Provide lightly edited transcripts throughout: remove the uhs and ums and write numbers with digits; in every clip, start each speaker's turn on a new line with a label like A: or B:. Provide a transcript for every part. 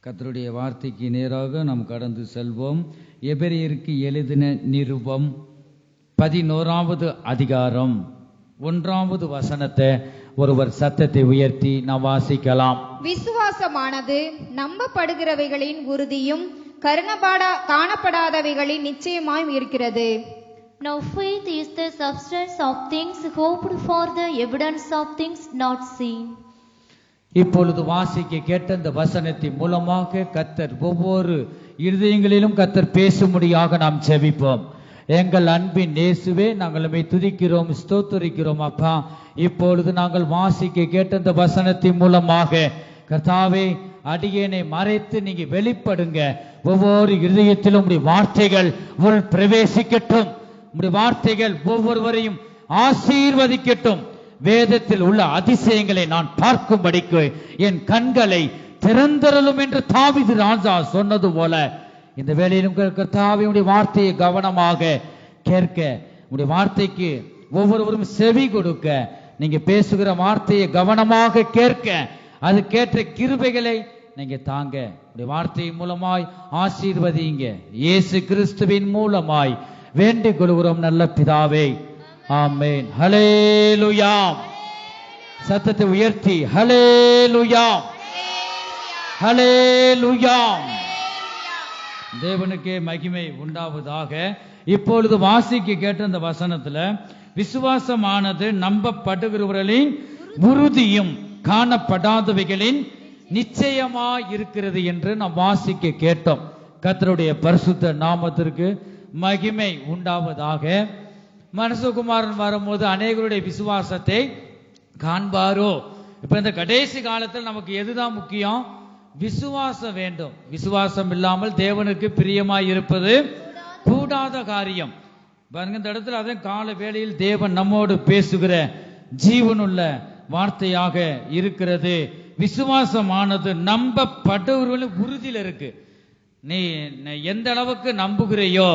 A: கர்த்தருடைய வார்த்தைக்கு நேராக நாம் கடந்து செல்வோம். எபிரெயருக்கு எழுதின நிருபம் 11வது அதிகாரம் 1வது வசனத்தை ஒருவர் சத்தத்தை உயர்த்தி நாம் வாசிக்கலாம்.
B: விசுவாசமானது நம்பப்படுகிறவைகளின் உறுதியும் காணப்படாதவைகளின் நிச்சயமாயும் இருக்கிறது.
C: Now faith is the substance of things hoped for, the evidence of things not seen.
A: இப்பொழுது வாசிக்க கேட்ட இந்த வசனத்தின் மூலமாக கர்த்தர் ஒவ்வொரு இருதயங்களிலும் கர்த்தர் பேசும்படியாக நாம் ஜெபிப்போம். எங்கள் அன்பின் இயேசுவே, நாங்கள் உம்மை துதிக்கிறோம், ஸ்தோத்திரிக்கிறோம் அப்பா. இப்பொழுது நாங்கள் வாசிக்க கேட்ட இந்த வசனத்தின் மூலமாக கர்த்தாவே, அடியேனை மறைத்து நீங்க வெளிப்படுங்க. ஒவ்வொரு இருதயத்திலும் உம்முடைய வார்த்தைகள் உள் பிரவேசிக்கட்டும். உம்முடைய வார்த்தைகள் ஒவ்வொருவரையும் ஆசீர்வதிக்கட்டும். வேதத்தில் உள்ள அதிசயங்களை நான் பார்க்கும்படிக்கு என் கண்களை திறந்தருளும் என்று தாவீது ராஜா சொன்னது போல இந்த வேளையிலும் கர்த்தாவே, உம்முடைய வார்த்தையை கவனமாக கேட்க, உம்முடைய வார்த்தைக்கு ஒவ்வொருவரும் செவி கொடுக்க, நீங்க பேசுகிற வார்த்தையை கவனமாக கேட்க, அதுக்கேற்ற கிருபைகளை நீங்க தாங்க. உம்முடைய வார்த்தையின் மூலமாய் ஆசீர்வதிங்க. இயேசு கிறிஸ்துவின் மூலமாய் வேண்டிக் கொள்கிறோம் நல்ல பிதாவே, ஆமென். ஹல்லேலூயா. சத்தத்தை உயர்த்தி ஹல்லேலூயா, ஹல்லேலூயா. தேவனுக்கே மகிமை உண்டாவதாக. இப்பொழுது வாசிக்க கேட்ட இந்த வசனத்துல விசுவாசமானது நம்பப்படுகிறவர்களின் உறுதியும் காணப்படாதவைகளின் நிச்சயமாய் இருக்கிறது என்று நாம் வாசிக்க கேட்டோம். கர்த்தருடைய பரிசுத்த நாமத்திற்கு மகிமை உண்டாவதாக. மனுஷகுமாரன் வரும்போது அநேகருடைய விசுவாசத்தை காண்பாரோ. இப்ப இந்த கடைசி காலத்தில் நமக்கு எதுதான் முக்கியம்? விசுவாசம் வேண்டும். விசுவாசம் இல்லாமல் தேவனுக்கு பிரியமாய் இருப்பது கூடாத காரியம். பாருங்க, இந்த இடத்துல அதே கால வேளையில் தேவன் நம்மோடு பேசுகிற ஜீவனுள்ள வார்த்தையாக இருக்கிறது. விசுவாசமானது நம்பப்படுவர்களும் உறுதியில் இருக்கு. நீ எந்த அளவுக்கு நம்புகிறையோ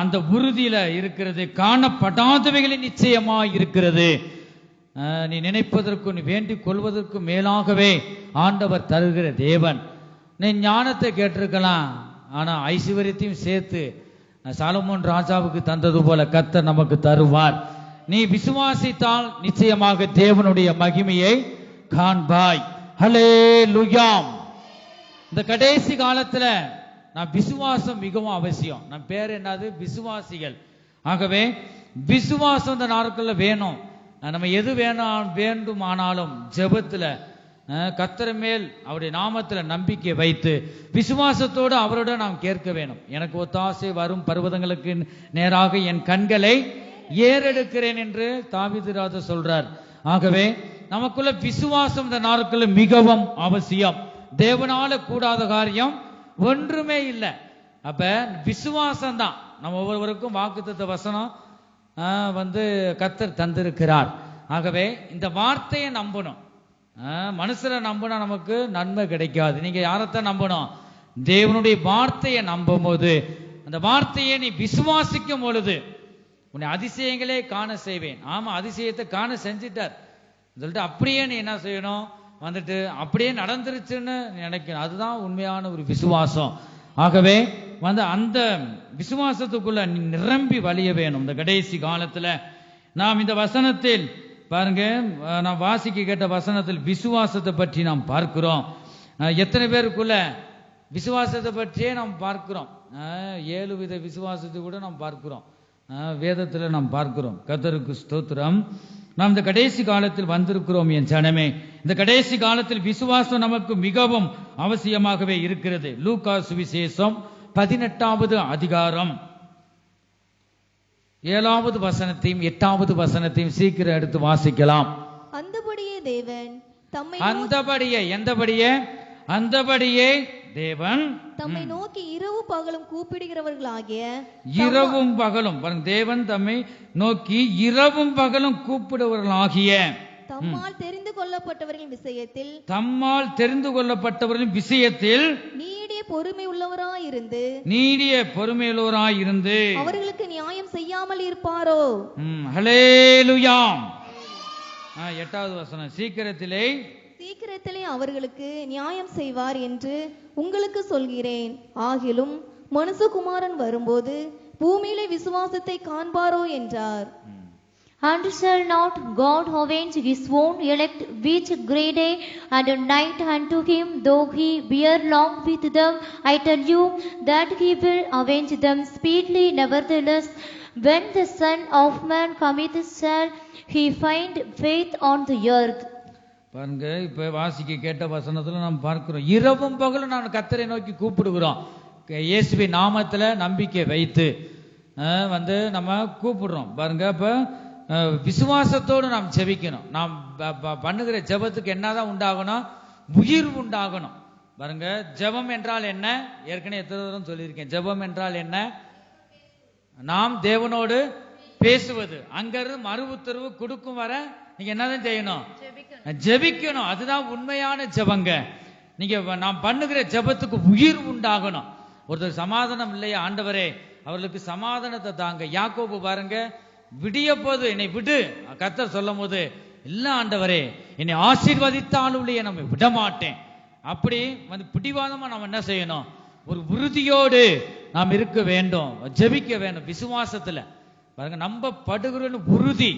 A: அந்த உறுதியில இருக்கிறது. காணப்படாதவைகளின் நிச்சயமாய் இருக்கிறது. நீ நினைப்பதற்கும் நீ வேண்டிக் கொள்வதற்கும் மேலாகவே ஆண்டவர் தருகிற தேவன். நீ ஞானத்தை கேட்டிருக்கலாம், ஆனா ஐஸ்வர்யத்தையும் சேர்த்து சாலமோன் ராஜாவுக்கு தந்தது போல கர்த்தர் நமக்கு தருவார். நீ விசுவாசித்தால் நிச்சயமாக தேவனுடைய மகிமையை காண்பாய். ஹல்லேலூயா. இந்த கடைசி காலத்துல நான் விசுவாசம் மிகவும் அவசியம். நம் பேர் என்னது? விசுவாசிகள். ஆகவே விசுவாசம் இந்த நாட்கள்ல வேணும். நம்ம எது வேண்டுமானாலும் ஜெபத்துல கர்த்தர் மேல் அவருடைய நாமத்துல நம்பிக்கை வைத்து விசுவாசத்தோடு அவரோட நாம் கேட்க வேணும். எனக்கு ஒத்தாசை வரும் பர்வதங்களுக்கு நேராக என் கண்களை ஏறெடுக்கிறேன் என்று தாவீது ராஜா சொல்றார். ஆகவே நமக்குள்ள விசுவாசம் இந்த நாட்கள்ல மிகவும் அவசியம். தேவனால கூடாத காரியம் ஒன்றுமே இல்லை. அப்ப விசுவாசம் தான் நம்ம ஒவ்வொருவருக்கும் வாக்குத்தத்த வசனம் கர்த்தர் தந்திருக்கிறார். ஆகவே இந்த வார்த்தையை நம்பணும். மனுஷரை நம்பினா நமக்கு நன்மை கிடைக்காது. நீங்க யாரைத்தான் நம்பணும்? தேவனுடைய வார்த்தையை நம்பும் போது, அந்த வார்த்தையை நீ விசுவாசிக்கும் பொழுது உன்னை அதிசயங்களே காண செய்வேன். ஆமா, அதிசயத்தை காண செஞ்சிட்டார் சொல்லிட்டு அப்படியே நீ என்ன செய்யணும்? அப்படியே நடந்துருச்சுன்னு நினைக்கணும். அதுதான் உண்மையான ஒரு விசுவாசம். ஆகவே அந்த விசுவாசத்துக்குள்ள நிரம்பி வழிய வேணும். இந்த கடைசி காலத்துல நாம் இந்த வசனத்தில் பாருங்க, நாம் வாசிக்க கேட்ட வசனத்தில் விசுவாசத்தை பற்றி நாம் பார்க்கிறோம். எத்தனை பேருக்குள்ள விசுவாசத்தை பற்றியே நாம் பார்க்கிறோம். 7 வித விசுவாசத்தை கூட நாம் பார்க்கிறோம், வேதத்துல நாம் பார்க்கிறோம். கர்த்தருக்கு ஸ்தோத்திரம். நாம் இந்த கடைசி காலத்தில் வந்திருக்கிறோம் என் ஜனமே. இந்த கடைசி காலத்தில் விசுவாசம் நமக்கு மிகவும் அவசியமாகவே இருக்கிறது. லூக்கா சுவிசேஷம் 18வது அதிகாரம் 7வது வசனத்தையும் 8வது வசனத்தையும் சீக்கிரம் எடுத்து வாசிக்கலாம்.
B: அந்தபடியே தேவன்
A: தேவன்
B: தம்மை நோக்கி இரவு பகலும் கூப்பிடுகிறவர்களாகிய
A: தேவன் தம்மை நோக்கி இரவும் பகலும் கூப்பிடுவர்களாகிய
B: தம்மால் தெரிந்து
A: கொள்ளப்பட்டவர்களின் விஷயத்தில்
B: நீடிய பொறுமை
A: உள்ளவராயிருந்து
B: அவர்களுக்கு நியாயம் செய்யாமல் இருப்பாரோ.
A: ஹல்லேலூயா. 8வது வசனம், சீக்கிரத்திலே
B: சீக்கிரத்திலே அவர்களுக்கு நியாயம் செய்வார் என்று உங்களுக்கு சொல்கிறேன். ஆகிலும் மனுஷகுமாரன் வரும்போது பூமியிலே விசுவாசத்தை காண்பாரோ என்றார்.
C: And shall not God avenge his own elect which grey day and night unto him, though he bear long with them? I tell you that he will avenge them speedily. Nevertheless, when the Son of Man cometh, shall he find faith on the earth?
A: பாருங்க, இப்ப வாசிக்க கேட்ட வசனத்துல நாம் பார்க்கிறோம், இரவும் பகலும் நான் கர்த்தரை நோக்கி கூப்பிடுகிறோம். இயேசுவின் நாமத்துல நம்பிக்கை வைத்து நம்ம கூப்பிடுறோம். பாருங்க, இப்ப விசுவாசத்தோடு நாம் ஜெபிக்கணும். நாம் பண்ணுகிற ஜெபத்துக்கு என்னதான் உண்டாகணும்? உயிர் உண்டாகணும். பாருங்க, ஜெபம் என்றால் என்ன? ஏற்கனவே எத்தனை தடவை சொல்லியிருக்கேன். ஜெபம் என்றால் என்ன? நாம் தேவனோடு பேசுவது. அங்கிருந்து மறு உத்தரவு கொடுக்கும் வர நீங்க என்னதான் செய்யணும்? ஜெபிக்கணும். அதுதான் உண்மையான ஜெபங்க. நீங்க நாம் பண்ணுகிற ஜெபத்துக்கு உயிர் உண்டாகணும். ஒருத்தர் சமாதானம் இல்லையா, ஆண்டவரே அவர்களுக்கு சமாதானத்தை தாங்க. யாக்கோபு பாருங்க, விடிய போது என்னை விடு கர்த்தர் சொல்லும் போது, இல்ல ஆண்டவரே என்னை ஆசீர்வதித்தாலும் நம்ம விட மாட்டேன். அப்படி பிடிவாதமா நாம் என்ன செய்யணும்? ஒரு உறுதியோடு நாம் இருக்க வேண்டும், ஜெபிக்க வேண்டும். விசுவாசத்துல பாருங்க, நம்பப்படுகிற உறுதி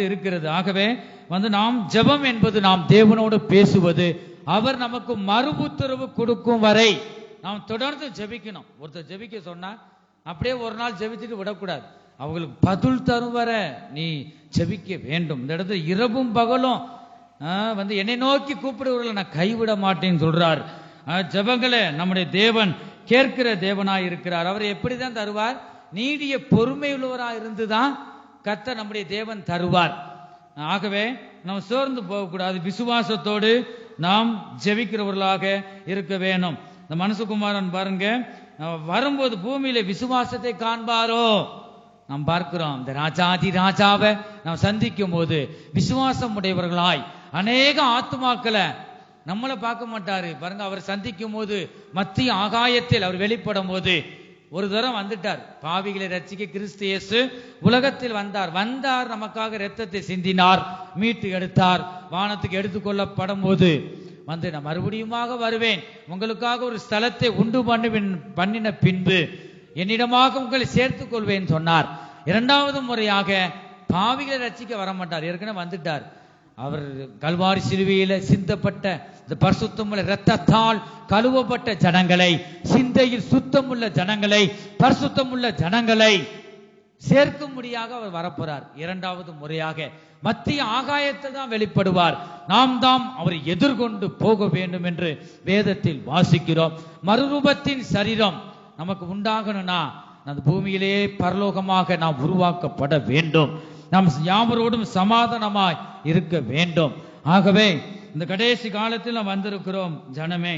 A: இருக்கிறது. ஆகவே நாம் ஜெபம் என்பது நாம் தேவனோடு பேசுவது. அவர் நமக்கு மறு உத்தரவு கொடுக்கும் வரை நாம் தொடர்ந்து ஜெபிக்கணும். ஒருத்தர் ஜெபிக்க சொன்னா அப்படியே ஒரு நாள் ஜெபிச்சுட்டு விடக்கூடாது. அவங்களுக்கு பதில் தரும் வர நீ ஜெபிக்க வேண்டும். இந்த இடத்துல இரவும் பகலும் என்னை நோக்கி கூப்பிடுவர்களை நான் கைவிட மாட்டேன்னு சொல்றார். ஜெபங்களை நம்முடைய தேவன் கேட்கிற தேவனாய் இருக்கிறார். அவர் எப்படிதான் தருவார்? நீடிய பொறுமை உள்ளவராய் இருந்துதான் கர்த்தர் நம்முடைய தேவன் தருவார். ஆகவே நாம் சோர்ந்து போகக்கூடாது. விசுவாசத்தோடு நாம் ஜெபிக்கிறவர்களாக இருக்க வேணும். இந்த மனுஷகுமாரன் பாருங்க, வரும்போது பூமியில விசுவாசத்தை காண்பாரோ. நாம் பார்க்கிறோம், இந்த ராஜாதி ராஜாவை நாம் சந்திக்கும் போது விசுவாசம் உடையவர்களாய் அநேக ஆத்துமாக்களை நம்மளை பார்க்க மாட்டாரு. பாருங்க, அவர் சந்திக்கும் போது மத்திய ஆகாயத்தில் அவர் வெளிப்படும் போது ஒரு தரம் வந்துட்டார். பாவிகளை ரட்சிக்க கிறிஸ்து இயேசு உலகத்தில் வந்தார் நமக்காக இரத்தத்தை சிந்தினார், மீட்டு எடுத்தார். வானத்துக்கு எடுத்துக்கொள்ளப்படும் போது நான் மறுபடியுமாக வருவேன், உங்களுக்காக ஒரு ஸ்தலத்தை உண்டு பண்ணின பின்பு என்னிடமாக உங்களை சேர்த்துக் கொள்வேன் சொன்னார். இரண்டாவது முறையாக பாவிகளை ரட்சிக்க வரமாட்டார், ஏற்கனவே வந்துட்டார். அவர் கல்வாரி சிலுவையில சிந்தப்பட்ட இந்த பரிசுத்தமுள்ள இரத்தத்தால் கழுவப்பட்ட ஜனங்களை, சிந்தையில் சுத்தமுள்ள ஜனங்களை, பரிசுத்தமுள்ள ஜனங்களை சேர்க்கும்படியாக அவர் வரப்போறார். இரண்டாவது முறையாக மத்திய ஆகாயத்தில் தான் வெளிப்படுவார். நாம் தாம் அவரை எதிர்கொண்டு போக வேண்டும் என்று வேதத்தில் வாசிக்கிறோம். மறுரூபத்தின் சரீரம் நமக்கு உண்டாகணும்னா அந்த பூமியிலேயே பரலோகமாக நாம் உருவாக்கப்பட வேண்டும். நாம் யாவரோடும் சமாதானமாய் இருக்க வேண்டும். ஆகவே இந்த கடைசி காலத்தில் நாம் வந்திருக்கிறோம் ஜனமே.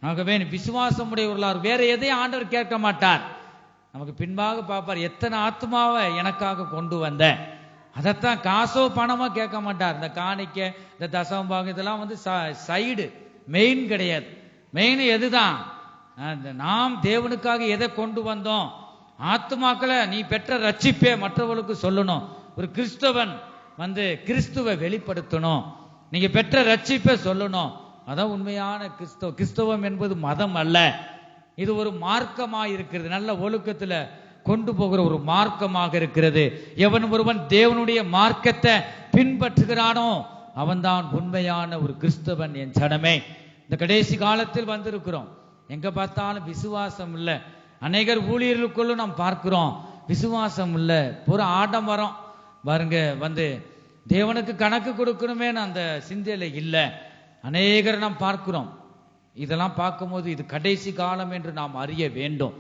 A: ஆகவே விசுவாசம் உடையவர்களார் வேற எதையும் ஆண்டவர் கேட்க மாட்டார். நமக்கு பின்பாக பார்ப்பார், எத்தனை ஆத்மாவை எனக்காக கொண்டு வந்த. அதைத்தான் காசோ பணமோ கேட்க மாட்டார். இந்த காணிக்க, இந்த தசமபாகம் இதெல்லாம் சைடு, மெயின் கிடையாது. மெயின் எதுதான்? நாம் தேவனுக்காக எதை கொண்டு வந்தோம்? ஆத்மாக்களை நீ பெற்ற ரட்சிப்பே மற்றவர்களுக்கு சொல்லணும். ஒரு கிறிஸ்தவன் கிறிஸ்துவை வெளிப்படுத்தணும். நீங்க பெற்ற ரட்சிப்பை சொல்லணும். அதான் உண்மையான கிறிஸ்தவம் என்பது மதம் அல்ல, இது ஒரு மார்க்கமாக இருக்கிறது. நல்ல ஒழுக்கத்துல கொண்டு போகிற ஒரு மார்க்கமாக இருக்கிறது. எவன் ஒருவன் தேவனுடைய மார்க்கத்தை பின்பற்றுகிறானோ அவன்தான் உண்மையான ஒரு கிறிஸ்தவன். என் ஜனமே, இந்த கடைசி காலத்தில் வந்திருக்கிறோம். எங்க பார்த்தாலும் விசுவாசம் இல்லை. அநேகர் ஊழியர்களுக்குள்ள நாம் பார்க்கிறோம், விசுவாசம் இல்லை, புற ஆடம்பரம். பாருங்க, தேவனுக்கு கணக்கு கொடுக்கணுமே அந்த சிந்தையில இல்லை. அநேகரை நாம் பார்க்கிறோம். இதெல்லாம் பார்க்கும்போது இது கடைசி காலம் என்று நாம் அறிய வேண்டும்.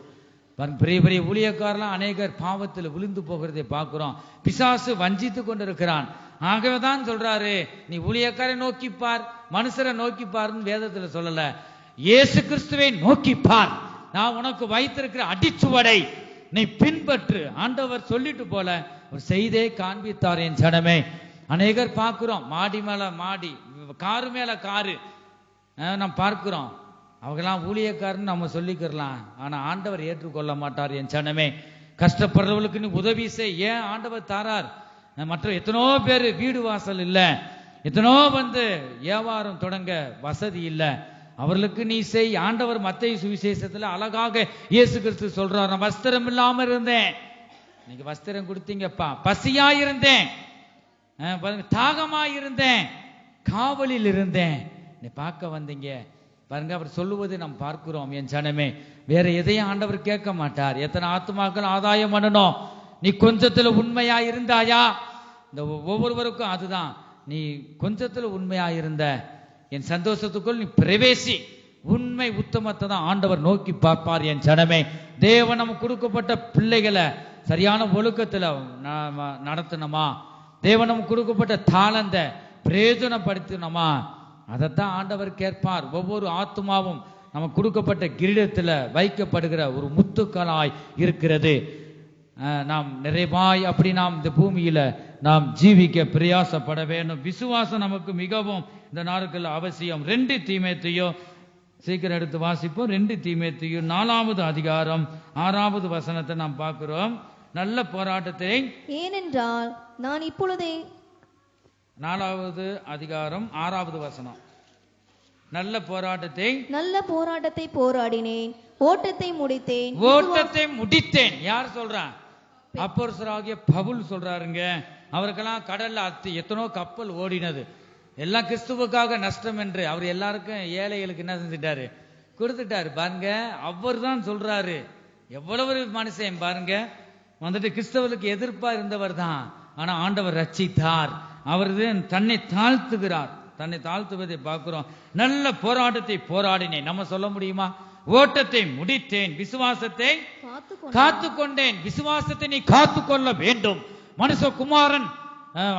A: பெரிய பெரிய ஊழியக்காரெல்லாம் அநேகர் பாவத்தில் விழுந்து போகிறதை பார்க்கிறோம். பிசாசு வஞ்சித்து கொண்டிருக்கிறான். ஆகவேதான் சொல்றாரு, நீ ஊழியக்காரை நோக்கிப்பார், மனுஷரை நோக்கிப்பார்னு வேதத்துல சொல்லல, இயேசு கிறிஸ்துவை நோக்கிப்பார். நான் உனக்கு வைத்திருக்கிற அடிச்சுவடை நீ பின்பற்று. ஆண்டவர் சொல்லிட்டு போல ஒரு செய்தே காண்பித்தார். என் ஜனமே, அநேகர் பார்க்கிறோம், மாடி மேல மாடி, காரு மேல காரு நாம் பார்க்கிறோம். அவங்கெல்லாம் ஊழியக்காரன்னு நம்ம சொல்லிக்கிறலாம், ஆனா ஆண்டவர் ஏற்றுக்கொள்ள மாட்டார். என் ஜனமே, கஷ்டப்படுறவர்களுக்கு நீ உதவி செய். ஏன் ஆண்டவர் தாரார்? மற்ற எத்தனோ பேர் வீடு வாசல் இல்லை, எத்தனோ வியாபாரம் தொடங்க வசதி இல்லை, அவர்களுக்கு நீ செய். ஆண்டவர் மத்தேயு சுவிசேஷத்துல அழகாக இயேசு கிறிஸ்து சொல்றார், நான் வஸ்திரம் இல்லாம இருந்தேன், நீங்க வஸ்திரம் கொடுத்தீங்கப்பா. பசியா இருந்தேன், தாகமா இருந்தேன், காவலில் இருந்தேன், நீ பார்க்க வந்தீங்க. பாருங்க, அவர் சொல்லுவது நாம் பார்க்கிறோம். என் ஜனமே, வேற எதையும் ஆண்டவர் கேட்க மாட்டார். எத்தனை ஆத்துமாக்கள் ஆதாயம் பண்ணணும், நீ கொஞ்சத்துல உண்மையா இருந்தாயா? இந்த ஒவ்வொருவருக்கும் அதுதான், நீ கொஞ்சத்துல உண்மையா இருந்த என் சந்தோஷத்துக்குள் நீ பிரவேசி. உண்மை உத்தமத்தை தான் ஆண்டவர் நோக்கி பார்ப்பார். என் ஜனமே, தேவன் நமக்கு கொடுக்கப்பட்ட பிள்ளைகளை சரியான ஒழுக்கத்துல நடத்தணுமா, தேவன் நமக்கு கொடுக்கப்பட்ட தாளந்த பிரயோஜனப்படுத்தணுமா, அதைத்தான் ஆண்டவர் கேட்பார். ஒவ்வொரு ஆத்மாவும் நமக்கு கொடுக்கப்பட்ட கிரீடத்துல வைக்கப்படுகிற ஒரு முத்துக்களாய் இருக்கிறது. நாம் நிறைவாய் அப்படி நாம் இந்த பூமியில நாம் ஜீவிக்க பிரயாசப்பட வேண்டும். விசுவாசம் நமக்கு மிகவும் இந்த நாட்கள் அவசியம். 2 தீமோத்தேயு சீக்கிரம் எடுத்து வாசிப்போம். 2 தீமோத்தேயு 4வது அதிகாரம் 6வது வசனத்தை நாம் பார்க்கிறோம். நல்ல போராட்டத்தை,
B: ஏனென்றால் நான் இப்பொழுதே
A: 4வது அதிகாரம் 6வது வசனம், நல்ல போராட்டத்தை
B: போராடினேன், ஓட்டத்தை முடித்தேன்.
A: யார் சொல்றான்? அப்போஸ்தலராகிய பவுல் சொல்றாருங்க. அவருக்கெல்லாம் கடல்ல எத்தனோ கப்பல் ஓடினது, எல்லாம் கிறிஸ்துவுக்காக நஷ்டம் என்று அவர் எல்லாருக்கும் ஏழைகளுக்கு என்ன செஞ்சிட்டாரு? கொடுத்துட்டாரு. பாருங்க, அவர் தான் சொல்றாரு. எவ்வளவு மனுஷன் பாருங்க, கிறிஸ்தவர்களுக்கு எதிர்ப்பா இருந்தவர் தான், ஆனா ஆண்டவர் ரட்சித்தார். அவர் தன்னை தாழ்த்துகிறார். தன்னை தாழ்த்துவதை பார்க்கிறோம். நல்ல போராட்டத்தை போராடினேன். நம்ம சொல்ல முடியுமா? ஓட்டத்தை முடித்தேன், விசுவாசத்தை காத்துக்கொண்டேன். விசுவாசத்தை நீ காத்துக்கொள்ள வேண்டும். மனுஷகுமாரன்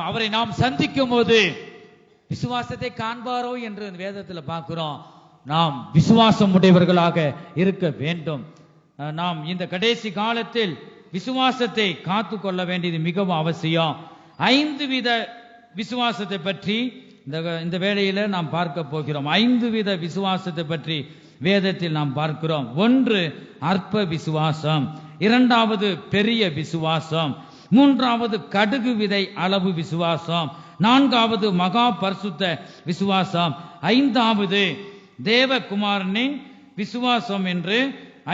A: அவரை நாம் சந்திக்கும் போது விசுவாசத்தை காண்பாரோ என்று வேதத்துல பார்க்கிறோம். நாம் விசுவாசம் உடையவர்களாக இருக்க வேண்டும். நாம் இந்த கடைசி காலத்தில் விசுவாசத்தை காத்துக்கொள்ள வேண்டியது மிகவும் அவசியம். 5 வித விசுவாசத்தை பற்றி இந்த வேளையில நாம் பார்க்க போகிறோம். 5 வித விசுவாசத்தை பற்றி வேதத்தில் நாம் பார்க்கிறோம். 1 அற்ப விசுவாசம், 2வது பெரிய விசுவாசம், 3வது கடுகு விதை அளவு விசுவாசம், 4வது மகா பரிசுத்த விசுவாசம், 5வது தேவகுமாரனின் விசுவாசம் என்று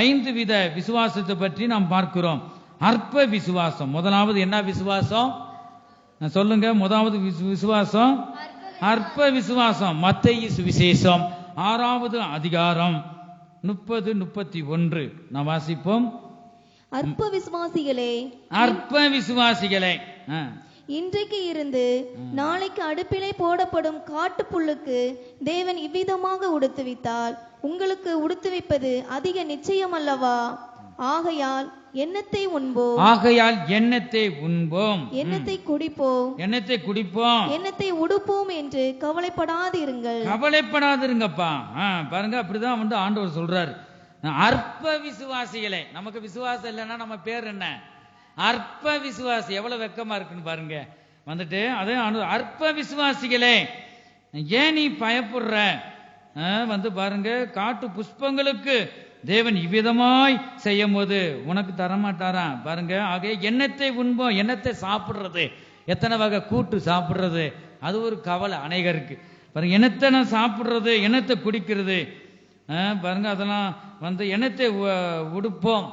A: 5 வித விசுவாசத்தை பற்றி நாம் பார்க்கிறோம். அற்ப விசுவாசம், முதலாவது என்ன விசுவாசம் சொல்லுங்க? முதலாவது விசுவாசம் அற்ப விசுவாசம். மத்தேயு சுவிசேஷம் 6வது அதிகாரம் 30-31 நாம் வாசிப்போம்.
B: அற்ப விசுவாசிகளே, இன்றைக்கு இருந்து நாளைக்கு அடுப்பிலே போடப்படும் காட்டு புல்லுக்கு தேவன் இவ்விதமாக உடுத்துவித்தால் உங்களுக்கு உடுத்துவிப்பது அதிக நிச்சயம் அல்லவா? ஆகையால் எண்ணத்தை உண்போம், எண்ணத்தை குடிப்போம், எண்ணத்தை உடுப்போம் என்று கவலைப்படாதிருங்கப்பா.
A: பாருங்க, அப்படிதான் ஆண்டவர் சொல்றாரு. அற்ப விசுவாசிகளே, நமக்கு விசுவாசம் இல்லைன்னா நம்ம பேர் என்ன? அற்ப விசுவாசி. எவ்வளவு வெக்கமா இருக்குன்னு பாருங்க. அதே அற்ப விசுவாசிகளே, ஏன் நீ பயப்படுற? பாருங்க, காட்டு புஷ்பங்களுக்கு தேவன் இவ்விதமாய் செய்யும் போது உனக்கு தரமாட்டாரா? பாருங்க, ஆக எண்ணத்தை உண்போம், எண்ணத்தை சாப்பிடுறது, எத்தனை வகை கூட்டு சாப்பிடுறது, அது ஒரு கவலை அநேகருக்கு. பாருங்க, எண்ணத்தை நான் சாப்பிடுறது, எண்ணத்தை குடிக்கிறது, பாருங்க, அதெல்லாம் எண்ணத்தை உடுப்போம்,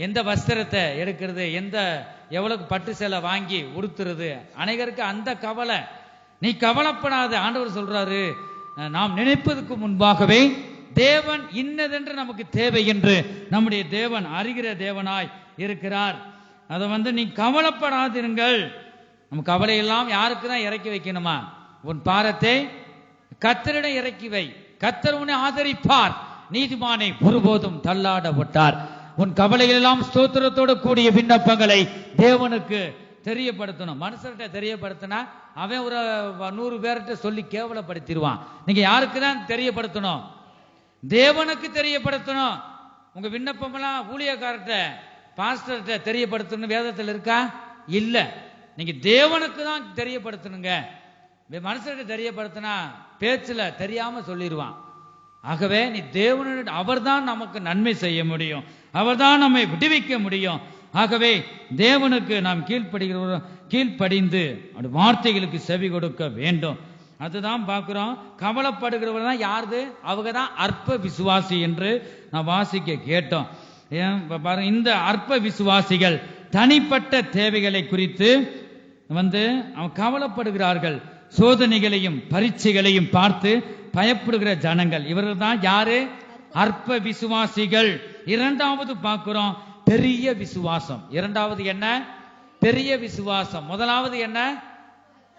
A: எந்த வஸ்திரத்தை எடுக்கிறது, எவ்வளவு பட்டு சேலை வாங்கி உடுத்துறது, அநேகருக்கு அந்த கவலை. நீ கவலைப்படாத. ஆண்டவர் சொல்றாரு, நாம் நினைப்பதற்கு முன்பாகவே தேவன் இன்னதென்று நமக்கு தேவை என்று நம்முடைய தேவன் அறிகிற தேவனாய் இருக்கிறார். அதை நீ கவலைப்படாதிருங்கள். நம்ம கவலையெல்லாம் யாருக்கு தான் இறக்கி வைக்கணுமா? உன் பாரத்தை கர்த்தரிடம் இறக்கி வை, கர்த்தர் உன்னை ஆதரிப்பார், நீதிமானை ஒருபோதும் தள்ளாட விட்டார். உன் கவலைகள் எல்லாம் ஸ்தோத்திரத்தோடு கூடிய விண்ணப்பங்களை தேவனுக்கு தெரியப்படுத்தணும். மனுஷர்கிட்ட தெரியப்படுத்தினா அவன் ஒரு 100 பேர்கிட்ட சொல்லி கேவலப்படுத்திடுவான். நீங்க யாருக்கு தான் தெரியப்படுத்தணும்? தேவனுக்கு தெரியப்படுத்தணும். உங்க விண்ணப்பம் எல்லாம் ஊழியக்காரர்கிட்ட, பாஸ்டர்கிட்ட தெரியப்படுத்தணும் வேதத்தில் இருக்கா? இல்ல. நீங்க தேவனுக்கு தான் தெரியப்படுத்தணுங்க. மனுஷர்கிட்ட தெரியப்படுத்தினா பேச்சுல தெரியாம சொல்லிடுவான். ஆகவே நீ தேவனுடைய, அவர்தான் நமக்கு நன்மை செய்ய முடியும், அவர்தான் நம்மை விடுவிக்க முடியும். ஆகவே தேவனுக்கு நாம் கீழ்ப்படிந்து வார்த்தைகளுக்கு செவி கொடுக்க வேண்டும். அதுதான் பார்க்கிறோம். கவலைப்படுகிறவர் தான் யாருது? அவங்க தான் அற்ப விசுவாசி என்று நான் வாசிக்க கேட்டோம். பாருங்க, இந்த அற்ப விசுவாசிகள் தனிப்பட்ட தேவைகளை குறித்து அவன் கவலைப்படுகிறார்கள். சோதனைகளையும் பரீட்சைகளையும் பார்த்து பயப்படுகிற ஜனங்கள் இவர்கள் தான் யாரு? அற்ப விசுவாசிகள். இரண்டாவது பார்க்கிறோம் பெரிய விசுவாசம். இரண்டாவது என்ன? பெரிய விசுவாசம். முதலாவது என்ன?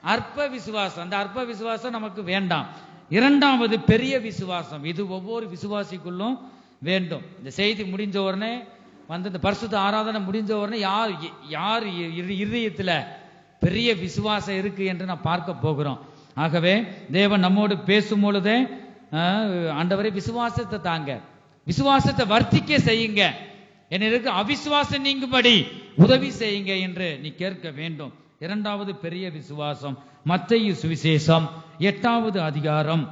A: அற்ப விசுவாசம். அந்த அற்ப விசுவாசம் நமக்கு வேண்டாம். இரண்டாவது பெரிய விசுவாசம். இது ஒவ்வொரு விசுவாசிக்குள்ளும் வேண்டும். இந்த செய்தி முடிஞ்ச உடனே இந்த பரிசுத்த ஆராதனை முடிஞ்ச உடனே யார் இருதயத்துல பெரிய விசுவாசம் இருக்கு என்று நான் பார்க்க போகிறோம். ஆகவே தேவன் நம்மோடு பேசும் பொழுதே ஆண்டவரே விசுவாசத்தை தாங்க, விசுவாசத்தை வர்த்திக்க செய்யுங்க, எனக்கு அவிசுவாசம் நீங்கும்படி உதவி செய்யுங்க என்று நீ கேட்க வேண்டும். இரண்டாவது பெரிய விசுவாசம். மத்தேயு சுவிசேஷம் 8வது அதிகாரம்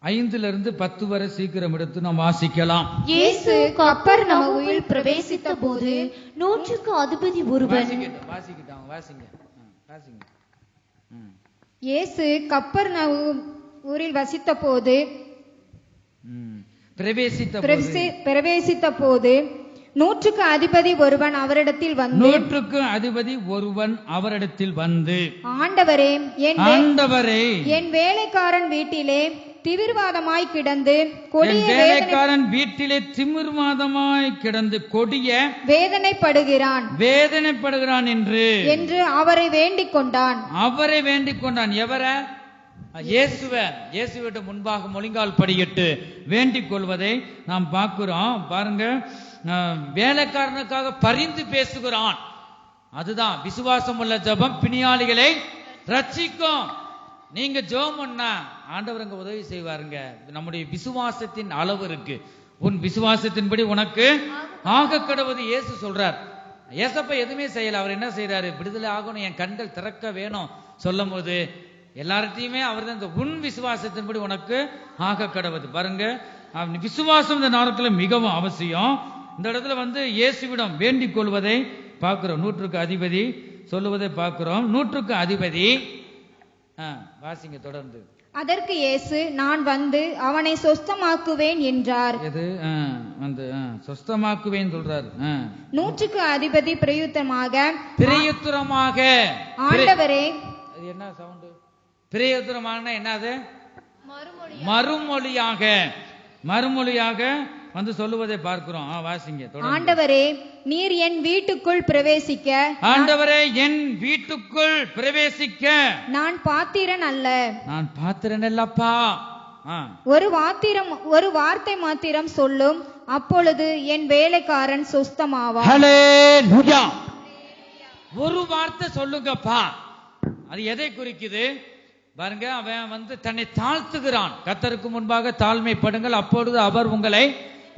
A: 5-10 வரை சீக்கிரம் எடுத்து நாம் வாசிக்கலாம்.
C: இயேசு கப்பர்நகூமில் பிரவேசித்த போது 100க்கு அதிபதி ஒருவன்.
D: இயேசு கப்பர்நகூமில் வசித்த போது பிரவேசித்த போது 100க்கு அதிபதி ஒருவன் அவரிடத்தில் வந்து
A: 100க்கு அதிபதி ஒருவன் அவரிடத்தில் வந்து
D: ஆண்டவரே,
A: என்
D: வேலைக்காரன் வீட்டிலே திமிர்வாதமாய் கிடந்து கொடிய வேதனைப்படுகிறான் என்று அவரை வேண்டிக் கொண்டான்.
A: எவர? இயேசுவிட்ட முன்பாக முழங்கால் படியிட்டு வேண்டிக் கொள்வதை நாம் பார்க்கிறோம். பாருங்க, வேலைக்காரனுக்காக பரிந்து பேசுகிறான். அதுதான் விசுவாசம் உள்ள ஜெபம் பிணியாளிகளை ரட்சிக்கும். நீங்க ஜெபம் பண்ணா ஆண்டவருங்க உதவி செய்வாருங்க. நம்முடைய விசுவாசத்தின் அளவு இருக்கு. உன் விசுவாசத்தின்படி உனக்கு ஆக கடவுது இயேசு சொல்றார். ஏசப்பா எதுவுமே செய்யல. அவர் என்ன செய்யறாரு? விடுதலை ஆகணும், என் கண்கள் திறக்க வேணும் சொல்லும் போது எல்லார்ட்டையுமே அவர் தான் இந்த உன் விசுவாசத்தின்படி உனக்கு ஆக கடவுது. பாருங்க, விசுவாசம் இந்த நேரத்தில் மிகவும் அவசியம். இந்த இடத்துல இயேசுவிடம் வேண்டிக் கொள்வதை பார்க்கிறோம். 100க்கு அதிபதி சொல்லுவதை பார்க்கிறோம். 100க்கு அதிபதி வாசிங்க தொடர்ந்து.
D: அதற்கு இயேசு, நான் வந்து அவனை சொஸ்தமாக்குவேன் என்றார்.
A: எது சொஸ்தமாக்குவேன் சொல்றாரு.
D: 100க்கு அதிபதி பிரயுத்தரமாக ஆண்டவரே,
A: என்ன சவுண்ட்? பிரயுத்தரமான என்னது? மறுமொழியாக சொல்லுவதை பார்க்கிறோம். வாசிங்க.
D: ஆண்டவரே, நீர் என் வீட்டுக்குள் பிரவேசிக்க நான் பாத்திரன் அல்லப்பா. ஒரு வார்த்தை மாத்திரம் சொல்லும், அப்பொழுது என் வேலைக்காரன் சொஸ்தமாவான்.
A: ஹல்லேலூயா. ஒரு வார்த்தை சொல்லுங்கப்பா. அது எதை குறிக்குது பாருங்க. அவன் தன்னை தாழ்த்துகிறான். கர்த்தருக்கு முன்பாக தாழ்மைப்படுங்கள், அப்பொழுது அவர் உங்களை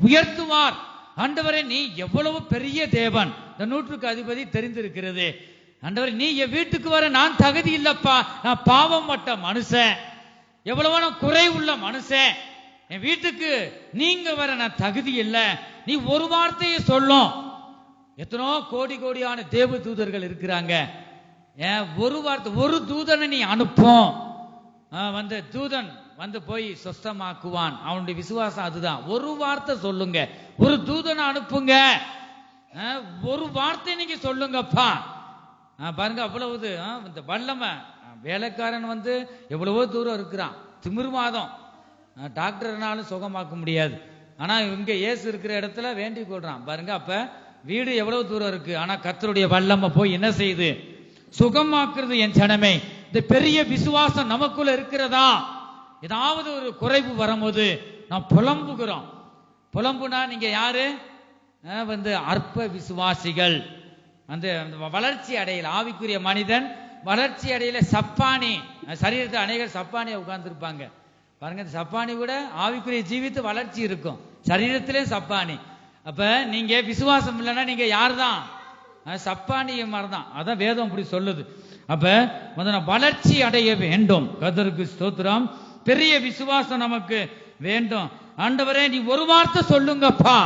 A: உயர்த்துவார். ஆண்டவரே, நீ எவ்வளவு பெரிய தேவன். இந்த 100க்கு அதிபதி தெரிந்திருக்கிறது. ஆண்டவரே, நீ என் வீட்டுக்கு வர நான் தகுதி இல்லப்பா. நான் பாவம் பட்ட மனுஷன், எவ்வளவோ நான் குறை உள்ள மனுஷன். என் வீட்டுக்கு நீங்க வர நான் தகுதி இல்லை. நீ ஒரு வார்த்தையை சொல்லும். எத்தனோ கோடியான தேவ தூதர்கள் இருக்கிறாங்க. ஒரு வார்த்தை, ஒரு தூதனை நீ அனுப்பும். தூதன் போய் சொஸ்தமாக்குவான். அவனுடைய விசுவாசம் அதுதான். ஒரு வார்த்தை சொல்லுங்க, ஒரு தூதனை அனுப்புங்க, ஒரு வார்த்தை நீங்க சொல்லுங்கப்பா. பாருங்க, அவ்வளவு இந்த வல்லமை. வேலைக்காரன் எவ்வளவோ தூரம் இருக்கிறான். திமிர்வாதம். டாக்டர்னாலும் சுகமாக்க முடியாது. ஆனா இங்க இயேசு இருக்கிற இடத்துல வேண்டிக் கொள்றான். பாருங்க, அப்ப வீடு எவ்வளவு தூரம் இருக்கு. ஆனா கர்த்தருடைய வல்லமை போய் என்ன செய்யுது? சுகமாக்குறது. என் ஜனமே, இந்த பெரிய விசுவாசம் நமக்குள்ள இருக்கிறதா? ஏதாவது ஒரு குறைவு வரும்போது நாம் புலம்புகிறோம். புலம்புனா நீங்க யாரு? அற்ப விசுவாசிகள். வளர்ச்சி அடையல. ஆவிக்குரிய மனிதன் வளர்ச்சி அடையல. சப்பானி சரீரத்தில் அநேகர் சப்பானியா உட்கார்ந்து இருப்பாங்க. பாருங்க, சப்பானி கூட ஆவிக்குரிய ஜீவித்து வளர்ச்சி இருக்கும், சரீரத்திலே சப்பானி. அப்ப நீங்க விசுவாசம் இல்லைன்னா நீங்க யார் தான்? சப்பானிய மாதிரி தான். அதான் வேதம் அப்படி சொல்லுது. அப்ப வளர்ச்சி அடைய வேண்டும். கர்த்தருக்கு ஸ்தோத்திரம். பெரிய விசுவாசம் நமக்கு வேண்டும். ஆண்டவரே, நீ ஒரு வார்த்தை சொல்லுங்கப்பா.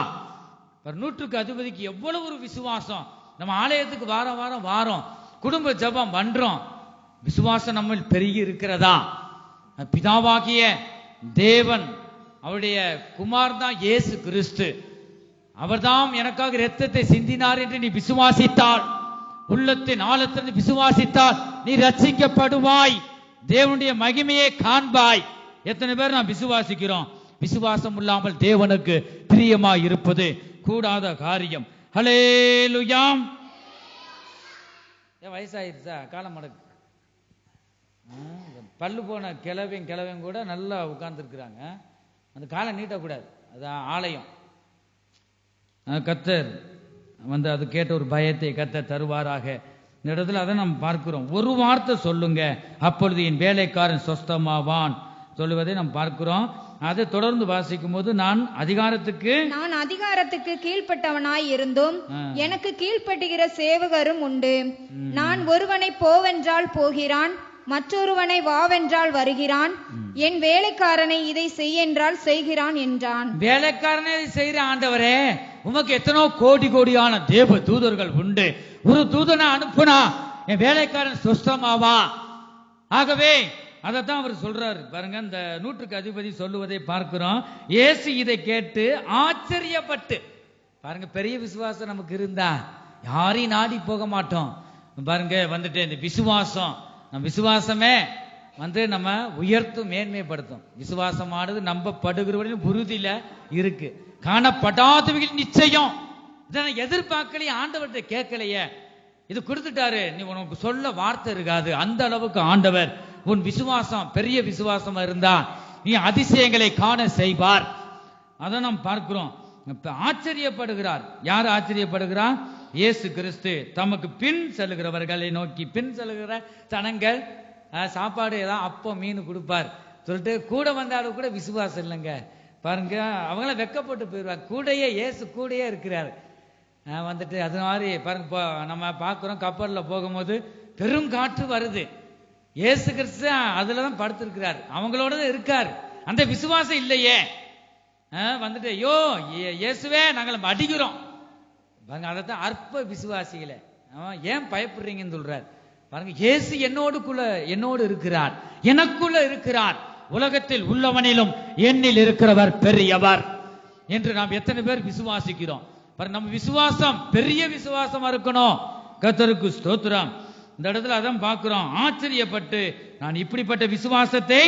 A: 100க்கு அதிபதிக்கு எவ்வளவு ஒரு விசுவாசம். நம்ம ஆலயத்துக்கு வாரம் குடும்ப ஜெபம் பண்றோம். விசுவாசம் நம்ம பெருகி இருக்கிறதா? பிதாவாகிய தேவன் அவருடைய குமார் தான் இயேசு கிறிஸ்து, அவர்தாம் எனக்காக இரத்தத்தை சிந்தினார் என்று நீ விசுவாசித்தால், உள்ளத்தின் ஆழத்திலிருந்து விசுவாசித்தால் நீ ரட்சிக்கப்படுவாய், தேவனுடைய மகிமையை காண்பாய். எத்தனை பேர் நாம் விசுவாசிக்கிறோம்? விசுவாசம் இல்லாமல் தேவனுக்கு பிரியமாய் இருப்பது கூடாத காரியம். ஹல்லேலூயா. வயசாயிருச்சா? காலம் மடக்கு. பல்லு போன கிழவன் கூட நல்லா உட்கார்ந்து இருக்கிறாங்க. அந்த காலை நீட்டக்கூடாது, அதான் ஆலயம். கர்த்தர் வந்து அது கேட்ட ஒரு பயத்தை கர்த்தர் தருவாராக. இந்த இடத்துல அதை நாம் பார்க்கிறோம். ஒரு வார்த்தை சொல்லுங்க, அப்பொழுது என் வேலைக்காரன் சொஸ்தமாவான் சொல்லுவதை நாம் பார்க்கிறோம். அதை தொடர்ந்து வாசிக்கும் போது நான் அதிகாரத்துக்கு கீழ்ப்பட்டவனாய் இருந்தும்
D: எனக்கு கீழ்ப்பட்டுகிற சேவகரும் உண்டு. நான் ஒருவனை போவென்றால் போகிறான், மற்றொருவனை வாவென்றால் வருகிறான், என் வேலைக்காரனை இதை செய்யென்றால் செய்கிறான் என்றான்.
A: வேலைக்காரனை செய்கிற ஆண்டவரே, உமக்கு எத்தனோ கோடியான தேவ தூதர்கள் உண்டு, ஒரு தூதனை அனுப்புனா என் வேலைக்காரன் சுஸ்தமாவா? ஆகவே அதைத்தான் அவர் சொல்றாரு பாருங்க. இந்த நூற்றுக்கு அதிபதி சொல்லுவதை பார்க்கிறோம். இயேசு இதை கேட்டு ஆச்சரியப்பட்டு, பாருங்க, பெரிய விசுவாசம் நமக்கு இருந்தா யாரையும் நாடி போக மாட்டோம். பாருங்க, வந்துட்டு இந்த விசுவாசம், நம்ம விசுவாசமே வந்து நம்ம உயர்த்தும், மேன்மைப்படுத்தும். விசுவாசமானது நம்பப்படுகிறவர்கள் உறுதியில இருக்கு, காணப்படாதவர்கள் நிச்சயம். இதை எதிர்பார்க்கலையே, ஆண்டவர்கிட்ட கேட்கலையே, இது கொடுத்துட்டாரு, நீ உனக்கு சொல்ல வார்த்தை இருக்காது. அந்த அளவுக்கு ஆண்டவர் உன் விசுவாசம் பெரிய விசுவாசமா இருந்தா நீ அதிசயங்களை காண செய்வார். அதை நாம் பார்க்கிறோம். ஆச்சரியப்படுகிறார். யார் ஆச்சரியப்படுகிறார்? இயேசு கிறிஸ்து தமக்கு பின் செல்லுகிறவர்களை நோக்கி, பின் செல்லுகிற ஜனங்கள் சாப்பாடு ஏதாவது அப்போ மீன் கொடுப்பார் சொல்லிட்டு கூட வந்தாலும் கூட விசுவாசம் இல்லைங்க. பாருங்க, அவங்கள வெக்கப்பட்டு போயிடுவாங்க. கூடையே இயேசு கூடையே இருக்கிறார். வந்துட்டு அது மாதிரி பாருங்க, நம்ம பார்க்கிறோம், கப்பலில் போகும்போது பெரும் காற்று வருது, இயேசு கிறிஸ்து அதுலதான் படுத்திருக்கிறார், அவங்களோட தான் இருக்கார். அந்த விசுவாசம் இல்லையே, வந்துட்டு ஐயோ இயேசுவே நாங்கள் அடிக்கிறோம் பாருங்க. அதைத்தான் அற்ப விசுவாசிகளை ஏன் பயப்படுறீங்கன்னு சொல்றார் பாருங்க. இயேசு என்னோடு இருக்கிறார், எனக்குள்ள இருக்கிறார். உலகத்தில் உள்ளவனிலும் என்னில் இருக்கிறவர் பெரியவர் என்று நாம் எத்தனை பேர் விசுவாசிக்கிறோம்? நம்ம விசுவாசம் பெரிய விசுவாசமா இருக்கணும். கர்த்தருக்கு ஸ்தோத்திரம். இந்த இடத்துல அதான் பார்க்கிறோம். ஆச்சரியப்பட்டு நான் இப்படிப்பட்ட விசுவாசத்தை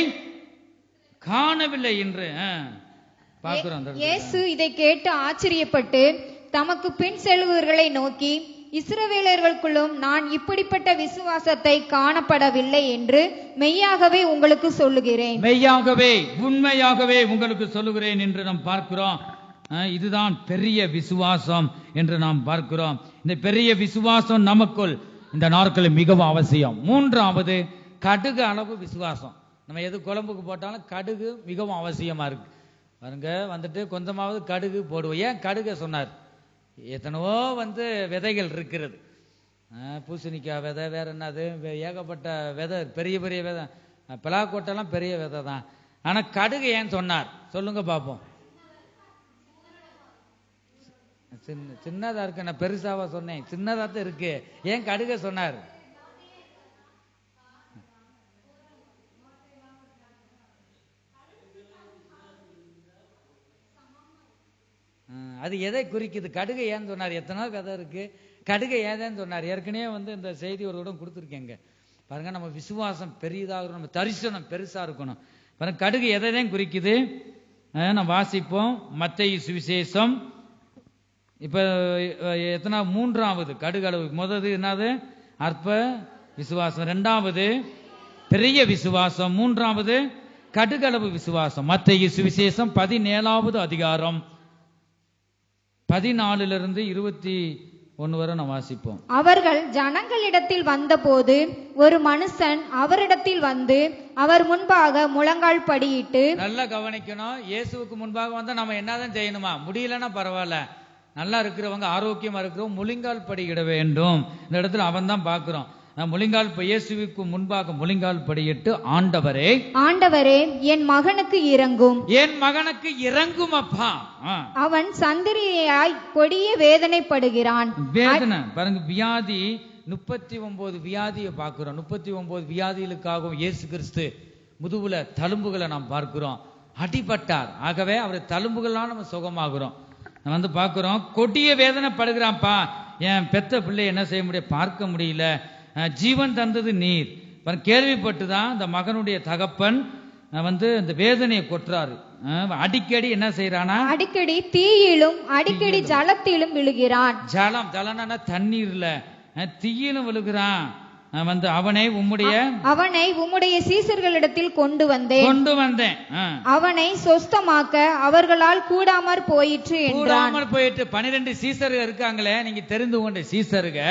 A: காணவில்லை என்று பார்க்கிறோம்.
D: இயேசு இதை கேட்டு ஆச்சரியப்பட்டு தமக்கு பின் செல்லுவர்களை நோக்கி, இஸ்ரவேலர்களுக்குள்ளும் நான் இப்படிப்பட்ட விசுவாசத்தை காணப்படவில்லை என்று மெய்யாகவே உங்களுக்கு சொல்லுகிறேன், மெய்யாகவே
A: உண்மையாகவே உங்களுக்கு சொல்லுகிறேன் என்று நாம் பார்க்கிறோம். இதுதான் பெரிய விசுவாசம் என்று நாம் பார்க்கிறோம். இந்த பெரிய விசுவாசம் நமக்குள் இந்த நாட்களில் மிகவும் அவசியம். மூன்றாவது, கடுகு அளவு விசுவாசம். நம்ம எது குழம்புக்கு போட்டாலும் கடுகு மிகவும் அவசியமா இருக்கு பாருங்க. வந்துட்டு கொஞ்சமாவது கடுகு போடுவோம். ஏன் கடுகு சொன்னார்? எத்தனவோ விதைகள் இருக்கிறது, பூசணிக்காய் விதை, வேற என்னது, ஏகப்பட்ட விதை, பெரிய பெரிய விதை, பலாக்கொட்டெல்லாம் பெரிய விதை தான். ஆனா கடுகு ஏன் சொன்னார் சொல்லுங்க பார்ப்போம். சின்னதா இருக்கு, நான் பெருசாவா சொன்னேன்? சின்னதா தான் இருக்கு. ஏன் கடுக சொன்னார்? அது எதை குறிக்குது? கடுகை ஏன் சொன்னார்? எத்தனை விதை இருக்கு, கடுகை ஏன் சொன்னார்? ஏற்கனவே இந்த செய்தி ஒரு இடம் கொடுத்துருக்கேங்க பாருங்க. நம்ம விசுவாசம் பெரியதாக, நம்ம தரிசனம் பெருசா இருக்கணும் பாருங்க. கடுகு எதைதான் குறிக்குது? நம்ம வாசிப்போம். மத்தேயு சுவிசேஷம் இப்ப எத்தனை? மூன்றாவது கடுகு அளவு. முதது என்னது? அற்ப விசுவாசம். இரண்டாவது பெரிய விசுவாசம். மூன்றாவது கடுகளவு விசுவாசம். மத்தேயு சுவிசேஷம் 17வது அதிகாரம் 14 21 வரை நாம் வாசிப்போம்.
D: அவர்கள் ஜனங்களிடத்தில் வந்தபோது ஒரு மனுஷன் அவரிடத்தில் வந்து அவர் முன்பாக முழங்கால் படியிட்டு. நல்லா
A: கவனிக்கணும். இயேசுவுக்கு முன்பாக வந்தா நம்ம என்னதான் செய்யணுமா? முடியலன்னா பரவாயில்ல, நல்லா இருக்கிறவங்க, ஆரோக்கியமா இருக்கிறவங்க முழங்கால் படியிட வேண்டும். இந்த இடத்துல அவன் தான் பார்க்கிறோம். இயேசுவுக்கு முன்பாக முழங்கால் படியிட்டு, ஆண்டவரே, ஆண்டவரே, என் மகனுக்கு இறங்கும், என் மகனுக்கு இறங்கும் அப்பா. அவன் சந்திரியாய் கொடிய வேதனைப்படுகிறான். வேதனை பாருங்க, வியாதி 39 வியாதியை பார்க்கிறோம். 39 வியாதிகளுக்காகவும் இயேசு கிறிஸ்து முதுகுல தழும்புகளை நாம் பார்க்கிறோம். அடிபட்டார், ஆகவே அவர் தழும்புகள்லாம் நம்ம சுகமாகிறோம். நம்ம வந்து பார்க்கிறோம், கொடிய வேதனைப்படுகிறான்ப்பா, என் பெத்த பிள்ளை என்ன செய்ய முடியும், பார்க்க முடியல, ஜீவன் தந்தது நீர். கேள்விப்பட்டு தான் இந்த மகனுடைய தகப்பன் வந்து இந்த வேதனையை கொட்டுறாரு. அடிக்கடி என்ன செய்யறானா,
D: அடிக்கடி தீயிலும் அடிக்கடி ஜலத்திலும் விழுகிறான்.
A: ஜலம்னா தண்ணீர்ல, தீயிலும் விழுகிறான். வந்து அவனை உம்முடைய
D: சீசர்களிடத்தில் கொண்டு வந்தேன், அவனை சொஸ்தமாக்க அவர்களால் கூடாமற் போயிற்று என்றான்.
A: 12 சீசர்கள் இருக்காங்களே, நீங்க தெரிந்து கொண்ட சீசருங்க,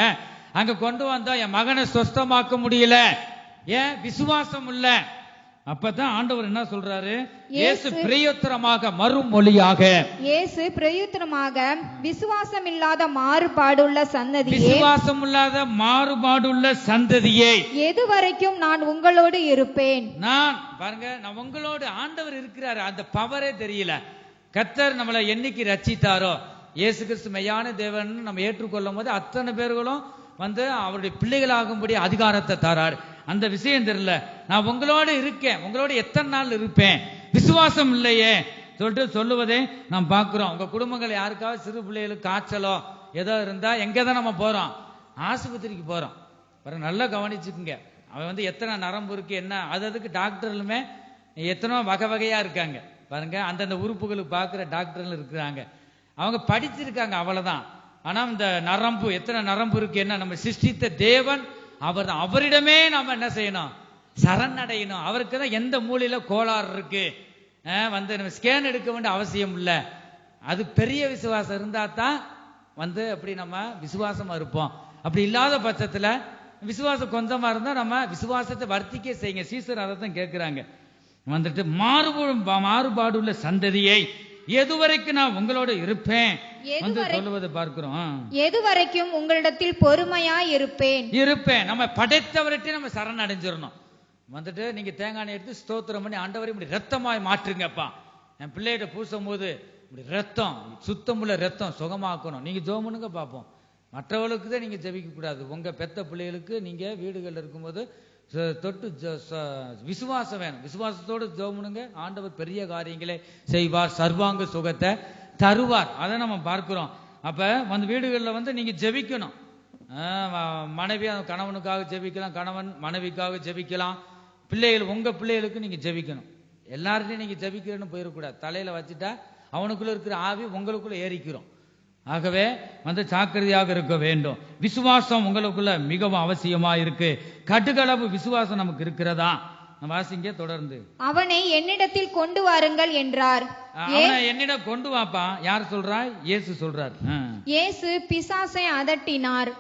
A: அங்க கொண்டு வந்தா என் மகனை சொஸ்தமாக்க முடியல, ஏன் விசுவாசம் இல்ல. அப்பதான் ஆண்டவர் என்ன சொல்றாரு, இயேசு பிரயுத்தரமாக மறுமொழியாக,
D: இயேசு பிரயுத்தரமாக விசுவாசம் இல்லாத மாறுபாடுள்ள சந்ததியே,
A: விசுவாசம் இல்லாத மாறுபாடுள்ள சந்ததியே,
D: எதுவரைக்கும் நான் உங்களோடு இருப்பேன்.
A: நான் பாருங்க, நான் உங்களோடு, ஆண்டவர் இருக்கிறாரு, அந்த பவரே தெரியல. கர்த்தர் நம்மளை என்னைக்கு ரட்சித்தாரோ, இயேசு கிறிஸ்து மெய்யான தேவன் நம்ம ஏற்றுக்கொள்ளும் போது அத்தனை பேர்களும் வந்து அவருடைய பிள்ளைகளாகும்படி அதிகாரத்தை தராரு. அந்த விஷயம் தெரியல. நான் உங்களோடு இருக்கேன், உங்களோட எத்தனை நாள் இருப்பேன், விசுவாசம் இல்லையே சொல்லுவதே நாம் பார்க்கிறோம். உங்க குடும்பங்கள் யாருக்காவது சிறு பிள்ளைகளுக்கு காய்ச்சலோ ஏதோ இருந்தா எங்கதான் நம்ம போறோம், ஆஸ்பத்திரிக்கு போறோம். பாருங்க, நல்லா கவனிச்சுக்குங்க. அவன் வந்து எத்தனை நரம்பு இருக்கு என்ன, அதுக்கு டாக்டர்களுமே எத்தனோ வகை வகையா இருக்காங்க. பாருங்க, அந்தந்த உறுப்புகளுக்கு பார்க்கிற டாக்டர்கள் இருக்கிறாங்க, அவங்க படிச்சிருக்காங்க, அவ்வளவுதான். ஆனா இந்த நரம்பு, எத்தனை நரம்பு இருக்கு என்ன, நம்ம சிருஷ்டித்த தேவன் அவர் தான். அவரிடமே நாம என்ன செய்யணும், சரணடையணும். அவருக்கு தான் எந்த மூலையில கோளாறு இருக்கு வந்து நம்ம ஸ்கேன் எடுக்க வேண்டிய அவசியம் இல்லை. அது பெரிய விசுவாசம் இருந்தா தான் வந்து அப்படி நம்ம விசுவாசமா இருப்போம். அப்படி இல்லாத பட்சத்துல விசுவாசம் கொஞ்சமா இருந்தா நம்ம விசுவாசத்தை வர்த்திக்க செய்யுங்க. சீசர் அதை தான் கேட்கிறாங்க. வந்துட்டு மாறுபாடுள்ள சந்ததியை எதுவரைக்கும் நான் உங்களோட இருப்பேன் வந்து சொல்லுவது பார்க்கிறோம்.
D: எதுவரைக்கும் உங்களிடத்தில் பொறுமையா இருப்பேன். நம்ம
A: படைத்தவர்கிட்ட நம்ம சரண் அடைஞ்சிடணும். வந்துட்டு நீங்க தேங்காய் எடுத்து ஸ்தோத்திரம் பண்ணி, ஆண்டவரை இப்படி ரத்தமாய் மாற்றுங்கப்பா, என் பிள்ளைகிட்ட பூசும் போது இப்படி ரத்தம், சுத்தமுள்ள ரத்தம் சுகமாக்கணும். நீங்க ஜோமுனுங்க பார்ப்போம். மற்றவர்களுக்கு தான் நீங்க ஜெபிக்க கூடாது. உங்க பெத்த பிள்ளைகளுக்கு நீங்க வீடுகள் இருக்கும்போது தொட்டு விசுவாசம் வேணும். விசுவாசத்தோடு ஜெபமுனுங்க, ஆண்டவர் பெரிய காரியங்களை செய்வார், சர்வாங்க சுகத்தை தருவார். அதை நம்ம பார்க்கிறோம். அப்ப வந்து வீடுகளில் வந்து நீங்க ஜெபிக்கணும். மனைவி கணவனுக்காக ஜெபிக்கலாம், கணவன் மனைவிக்காக ஜெபிக்கலாம், பிள்ளைகள் உங்க பிள்ளைகளுக்கு நீங்க ஜெபிக்கணும். எல்லார்ட்டையும் நீங்க ஜெபிக்கிறேன்னு போயிடக்கூடாது. தலையில வச்சுட்டா அவனுக்குள்ள இருக்கிற ஆவி உங்களுக்குள்ள ஏறிக்கிறோம். ஆகவே வந்து ஜாக்கிரதையாக இருக்க வேண்டும். விசுவாசம் உங்களுக்குள்ள மிகவும் அவசியமா இருக்கு. கடுகளவு விசுவாசம் நமக்கு இருக்கிறதா? வாசிங்க தொடர்ந்து.
D: அவனை என்னிடத்தில் கொண்டு வாருங்கள் என்றார்.
A: அவனை என்னிடம் கொண்டு வாப்பா. யார் சொல்றா? இயேசு சொல்றார்.
D: இயேசு பிசாசை அதட்டினார்.